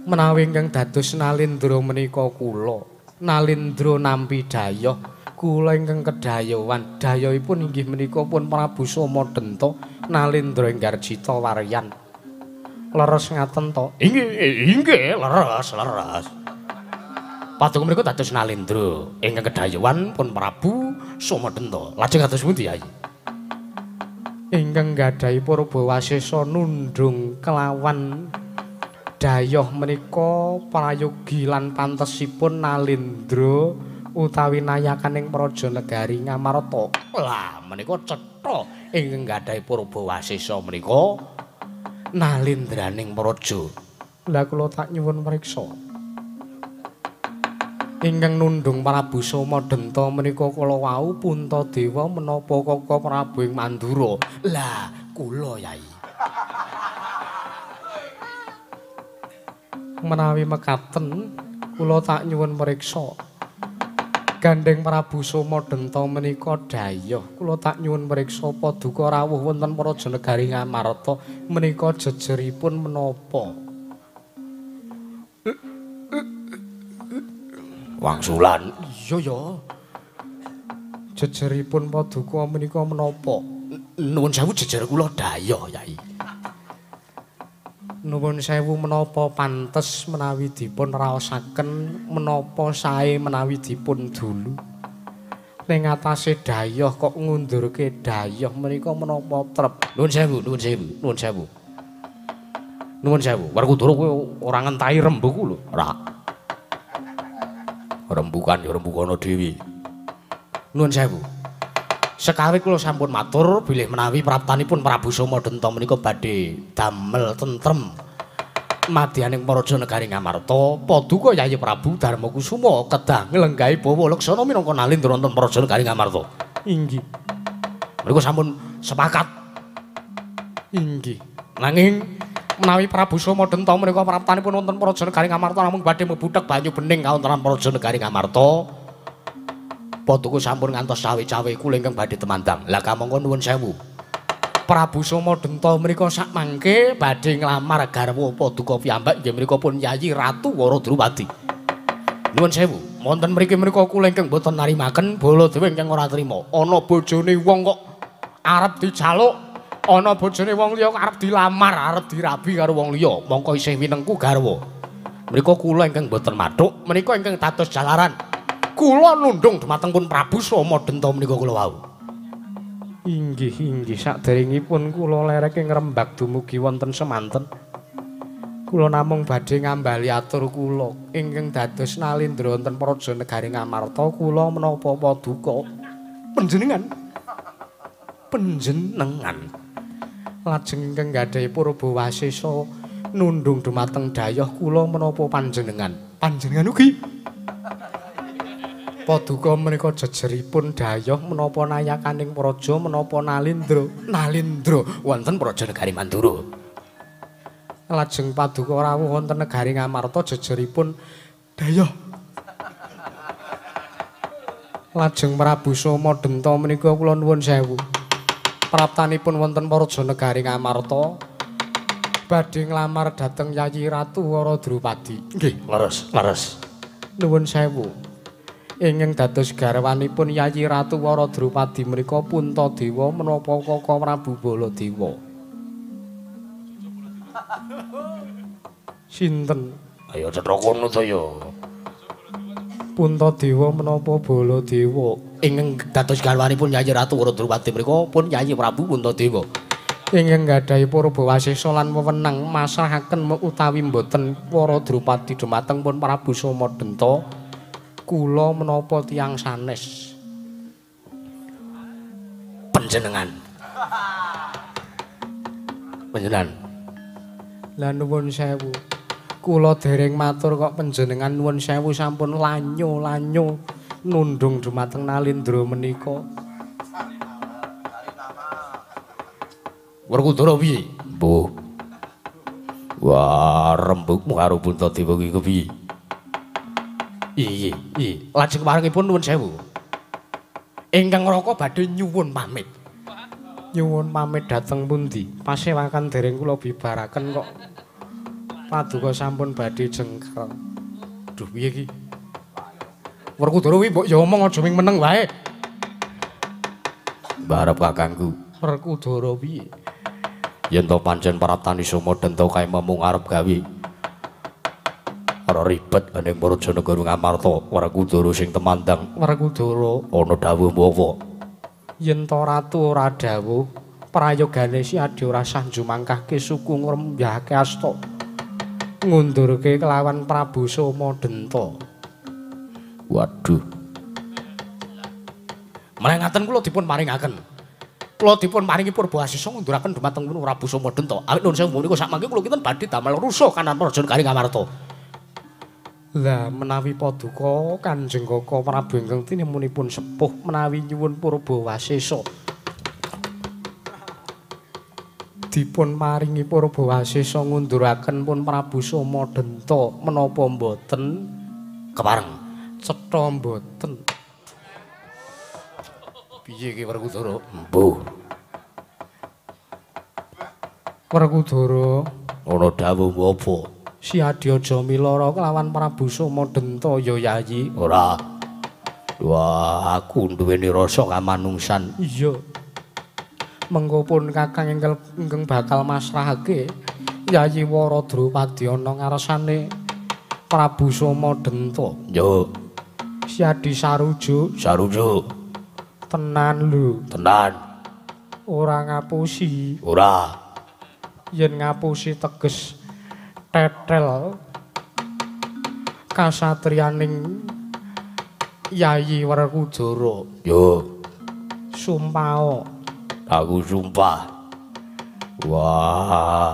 [SPEAKER 1] Menawi ingkang dados Nalindra menika kula, Nalindra nampi dayoh, kula ingkang kedayowan. Dayohipun inggih menika pun Prabu Somadenta, Nalindra Enggarjita Waryan. Leres ngaten to?
[SPEAKER 2] Inggih, leres. Paduka menika dados Nalindra ingkang kedayowan pun Prabu Somadenta. Lajeng kados pundi, Yayi?
[SPEAKER 1] Ingkang gadhahi Purbawasesa nundung kelawan dayoh menika prayogi lan pantesipun Nalindra utawi nayakaning Praja Negaring Amarta.
[SPEAKER 2] Lah menika cetha ingkang gadhahi Purbawasesa menika Nalindraning Praja.
[SPEAKER 1] Lah kula tak nyuwun priksa. Ingkang nundung Prabu Somadenta menika kala wau Puntadewa menapa Kaka Prabu ing Mandura?
[SPEAKER 2] Lah kula Yayi.
[SPEAKER 1] Menawi mekaten kula tak nyuwun priksa. Gandeng Prabu Somadenta menika dayoh, kula tak nyuwun priksa paduka rawuh wonten Praja Negaring Amarta menika jejeripun menapa?
[SPEAKER 2] Wangsulan.
[SPEAKER 1] Iya ya. Jejeripun paduka menika menapa?
[SPEAKER 2] Nuwun sewu jejer kula dayoh, Yayi.
[SPEAKER 1] Nuwun sewu menapa pantes menawi dipun raosaken, menapa sae menawi dipun dulu. Ning atase dayoh kok ngundurke dayoh menika menapa trep?
[SPEAKER 2] Nuwun sewu. Werkudara kowe ora ngentahi rembuku lho. Ora. Rembukan ya rembukana dhewe. Nuwun sewu. Sekawit kula sampun matur bilih menawi praptanipun Prabu Somadenta menika badhe damel tentrem madyaning Praja Negaring Amarta, paduka Yayi Prabu Darmakusuma kedah nglenggahi bawa leksana minangka Nalindra wonten Praja Negaring Amarta.
[SPEAKER 1] Inggih.
[SPEAKER 2] Menika sampun sepakat.
[SPEAKER 1] Inggih.
[SPEAKER 2] Nanging
[SPEAKER 1] menawi Prabu Somadenta menika praptanipun wonten Praja Negaring Amarta namung badhe mbuthek banyu bening kaunteran Praja Negaring Amarta. Paduka sampun ngantos cawe-cawe kula ingkang badhe temandang. Lah kamangka nuwun sewu. Prabu Somadenta menika sak mangke badhe nglamar garwa paduka piyambak inggih menika pun Yayi Ratu Wara Drupadi. Nuwun sewu, wonten mriki menika kula ingkang boten narimaken Baladewa ingkang ora trima. Ana bojone wong kok arep dijaluk, ana bojone wong liya kok arep dilamar, arep dirabi karo wong liya. Mongko isih winengku garwa. Menika kula ingkang boten mathuk, menika ingkang dados jalaran kula nundung dumateng pun Prabu Somadenta menika kula wau. Inggih, saderengipun kula lerek ing Rembag dumugi wonten semanten. Kula namung badhe ngambali atur kula ingkang dados Nalindra wonten Praja Negaring Amarta kula menapa paduka panjenengan. Lajeng ingkang gadhahi Purbawasesa nundung dumateng dayoh kula menapa panjenengan. Panjenengan ugi paduka menika jejeripun dayoh menapa nayakaning praja menapa Nalindra
[SPEAKER 2] Wonten Praja Negari Mandura.
[SPEAKER 1] Lajeng paduka rawuh wonten Negaring Amarta jejeripun dayoh. Lajeng Prabu Somadenta menika kula nuwun sewu. Praptanipun wonten Praja Negaring Amarta badhe nglamar dhateng Yayi Ratu Wara Drupadi.
[SPEAKER 2] Nggih, leres.
[SPEAKER 1] Nuwun sewu. Ingkang dados garwanipun Yayi Ratu Wara Drupadi menika Puntadewa menapa Kaka Prabu Baladewa. Sinten?
[SPEAKER 2] Ayo cetha kono to ya.
[SPEAKER 1] Puntadewa menapa Baladewa
[SPEAKER 2] ingkang dados garwanipun Yayi Ratu Waradrupati menika pun Yayi Prabu Puntadewa
[SPEAKER 1] ingkang gadhahi Purbawasesa lan wewenang masrahaken utawi mboten Waradrupati dumateng pun Prabu Somadenta kula menapa tiyang sanes
[SPEAKER 2] panjenengan
[SPEAKER 1] lah nuwun sewu kula dereng matur kok panjenengan nuwun sewu sampun lanyo nundung dumateng Nalindra menika
[SPEAKER 2] Werkudara piye? Mbuh. Wah, rembugmu karo Puntadewa iki kepiye? Iya. Lajeng paringipun nuwun sewu. Ingkang Raka badhe nyuwun pamit.
[SPEAKER 1] Nyuwun pamit dhateng pundi? Pasewakan dereng kula bibaraken kok paduka sampun badhe jengkel.
[SPEAKER 2] Duh piye iki?
[SPEAKER 1] Werkudara kuwi mbok ya omong aja ming meneng wae.
[SPEAKER 2] Barep kakangku.
[SPEAKER 1] Werkudara piye?
[SPEAKER 2] Yen to pancen Praptani Somadenta kae mung arep gawe ora ribet ning Prajanegara Ngamarta, Werkudara sing temandang.
[SPEAKER 1] Werkudara
[SPEAKER 2] Ana dawuh apa?
[SPEAKER 1] yen to ratu ora dawuh, prayogane si adi ora sah njumangkahke suku ngrembyahake asta ngundurke kelawan Prabu Somadenta.
[SPEAKER 2] Waduh. Meneh ngaten kula dipun maringaken. Kula dipun maringi Purbawasesa ngunduraken dumateng Prabu Somadenta. Awit nuwun sewu menika sakmangke kula kinten badhe damel rusa kanan Prajanegara Ngamarta.
[SPEAKER 1] Lah menawi paduka Kanjeng Kaka Prabu ingkang tinimunipun sepuh menawi nyuwun Purbawasesa dipun maringi Purbawasesa ngunduraken pun Prabu Somadenta menapa mboten
[SPEAKER 2] Kepareng
[SPEAKER 1] cetha mboten.
[SPEAKER 2] Piye iki Werkudara? Mbuh.
[SPEAKER 1] Werkudara
[SPEAKER 2] Ana dawuh apa?
[SPEAKER 1] Si Adi aja milara kelawan Prabu Somadenta ya Yayi.
[SPEAKER 2] Ora. Wah, aku duweni rasa kamanungsan.
[SPEAKER 1] Iya. Mengko pun Kakang ingkang bakal masrahake Yayi Waradrupati ana ngarsane Prabu Somadenta.
[SPEAKER 2] Yo.
[SPEAKER 1] Si Adi sarujuk. Tenan lho.
[SPEAKER 2] Tenan.
[SPEAKER 1] Ora ngapusi.
[SPEAKER 2] Ora.
[SPEAKER 1] Yen ngapusi teges tetel kasatriyaning Yayi Werkudara.
[SPEAKER 2] Yo.
[SPEAKER 1] Sumpah.
[SPEAKER 2] Aku sumpah. Wah.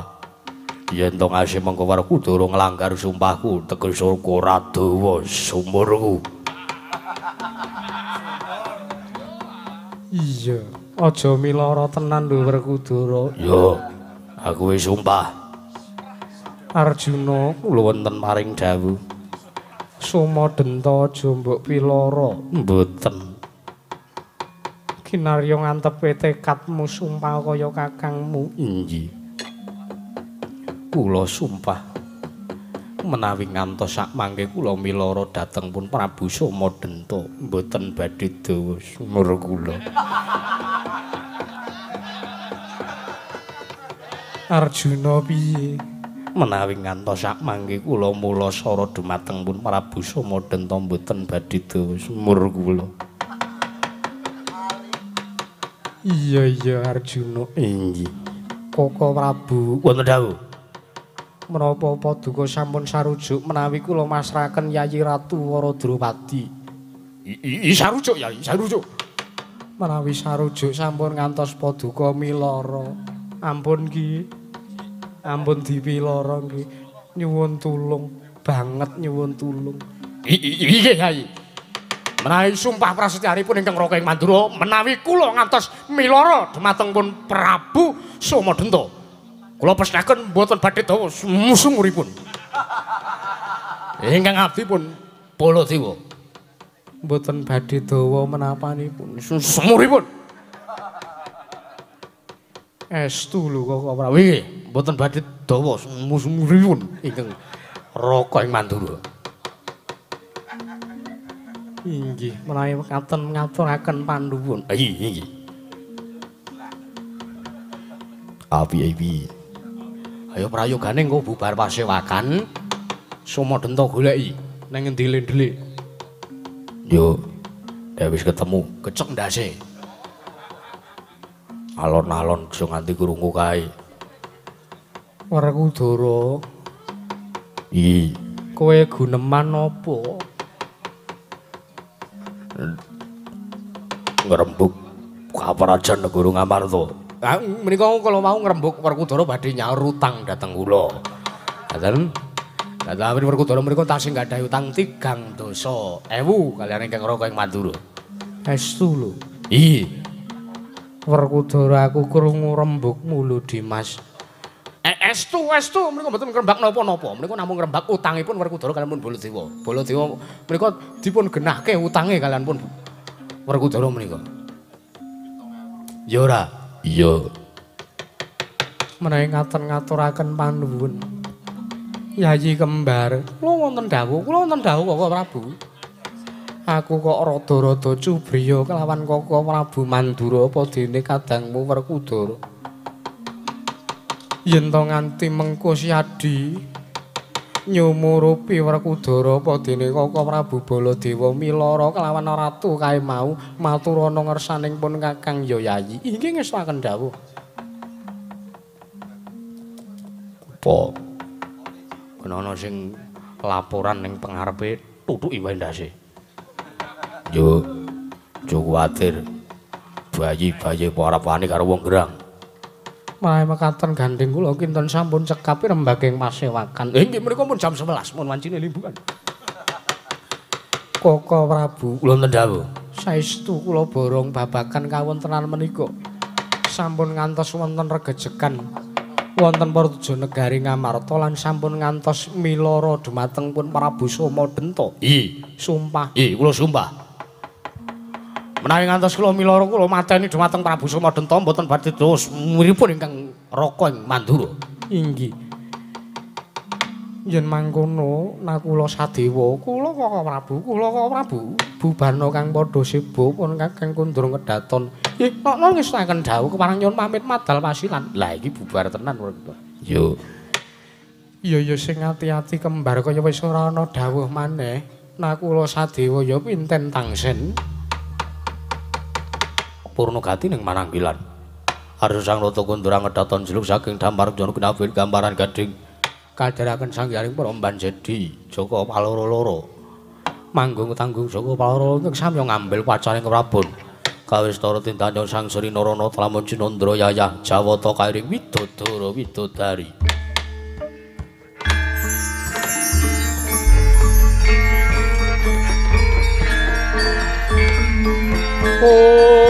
[SPEAKER 2] Yen to ngasih mengko Werkudara nglanggar sumpahku, teges ora dawa sumurku.
[SPEAKER 1] Iya, aja milara tenan lho Werkudara.
[SPEAKER 2] Yo. Aku wis sumpah.
[SPEAKER 1] Arjuna
[SPEAKER 2] Kula wonten maring dawuh.
[SPEAKER 1] Somadenta aja mbok pilara.
[SPEAKER 2] Mboten.
[SPEAKER 1] Kinarya ngantepe tekadmu sumpah kaya kakangmu.
[SPEAKER 2] Inggih. Kula sumpah menawi ngantos sak mangke kula milara dhateng pun Prabu Somadenta mboten badhe dawa sumur kula.
[SPEAKER 1] Arjuna piye?
[SPEAKER 2] Menawi ngantos sak mangke kula mula sara dumateng pun Prabu Somadenta mboten badhe dawa sumur kula.
[SPEAKER 1] Iya Arjuna.
[SPEAKER 2] Inggih.
[SPEAKER 1] Koko Prabu
[SPEAKER 2] Wonten dawuh.
[SPEAKER 1] Menapa paduka sampun sarujuk menawi kula masrahaken Yayi Ratu Waradrupati.
[SPEAKER 2] Sarujuk ya, sarujuk.
[SPEAKER 1] Menawi sarujuk sampun ngantos paduka milara. Ampun Ki. Ampun dipilara nggih. Nyuwun tulung, banget nyuwun tulung.
[SPEAKER 2] Iya Yayi. Menawi sumpah prasetyanipun ingkang Raka ing Mandura menawi kula ngantos milara dumateng pun Prabu Somadenta. Kula pesthekaken mboten badhe dawa sumuripun. Ingkang abdi pun Baladewa.
[SPEAKER 1] Mboten badhe dawa menapanipun
[SPEAKER 2] Sumuripun.
[SPEAKER 1] estu lho kok
[SPEAKER 2] Prabu nggih, mboten badhe dawa sumuripun ingkang Raka ing Mandura.
[SPEAKER 1] Inggih, menawi katen ngaturaken panduwun.
[SPEAKER 2] Inggih. Api. Ayo prayogane engko bubar pasewakan Somadenta goleki ning endi-endi. Yo, wis ketemu, kecek ndase. Alon-alon aja nganti krungu kae.
[SPEAKER 1] Werkudara.
[SPEAKER 2] Iki
[SPEAKER 1] Kowe guneman apa?
[SPEAKER 2] ngrembug Kaparajan Negara Ngamarta.
[SPEAKER 1] Ah, menika kala mau ngrembug Werkudara badhe nyaur utang dhateng kula. Ngaten. Dhateng Werkudara menika tasih gadhahi utang 3 dosa 1000 kaliyan ingkang Raka ing Mandura. Estu lho.
[SPEAKER 2] Iki
[SPEAKER 1] Werkudara aku krungu rembugmu lho Dimas. Estu menika mboten ngrembak napa-napa. Menika namung ngrembak utangipun Werkudara kaliyan pun Baladewa. Baladewa menika dipun genahke utange kaliyan pun Werkudara menika.
[SPEAKER 2] ya ora. Iya.
[SPEAKER 1] Menawi ngaten ngaturaken panuwun. Yayi kembar, kula wonten dawuh Kaka Prabu. Aku kok rada-rada cubriya kelawan Kaka Prabu Mandura apa dene kadangmu Werkudara. Yen to nganti mengko Siadi nyumurupi Werkudara apa dene Kaka Prabu Baladewa milara kelawan ratu kae mau maturana ngersaning pun Kakang Yayi. Inggih ngestaken dawuh.
[SPEAKER 2] Apa? Ana sing laporan ning pengarepe tutuki wae ndase. Yo, aja kuwatir. Bayi-bayi parapane karo wong gerang.
[SPEAKER 1] Malah mekaten gandeng kula kinten sampun cekapi rembaging pasewakan. Nggih menika pun jam 11 mun wancine limbukan. Kaka Prabu,
[SPEAKER 2] Kula ndawuh.
[SPEAKER 1] saestu kula borong babagan kawontenan menika. Sampun ngantos wonten regejekan wonten Praja Negari Ngamarta lan sampun ngantos milara dumateng pun Prabu Somadenta. Sumpah.
[SPEAKER 2] Kula sumpah.
[SPEAKER 1] Menawi ngantos kula milara kula mateni dumateng Prabu Somadenta mboten badhe dos miripun ingkang Raka ing Mandura. Inggih. Yen mangkono nakula Sadewa, kula Kaka Prabu bubarna kang padha sebo pun Kakang Kundurung kedaton. Nggih, kok ngestaken dawuh kepareng nyuwun pamit madal pasilan. Lah iki bubar tenan kok.
[SPEAKER 2] Yo.
[SPEAKER 1] Ya sing ati-ati kembar kaya wis ora ana dawuh maneh. Nakula Sadewa ya pinten tangsen.
[SPEAKER 2] Purnagati ning Mananggilan. Arep Sang Rata Kundurang kedaton jeluk saking Dampar Jana kinabin gambaran gading kadharaken sangyaring Pramban Jedi Jaka Paloro-loro. Manggung tanggung Jaka Paloro ing samya ngambil pacaring Prabon. Kawistara tindanyo Sang Sri Narana Tlamun Cinandra Yayah Jawata kairing Widodara Widodari.
[SPEAKER 1] Oh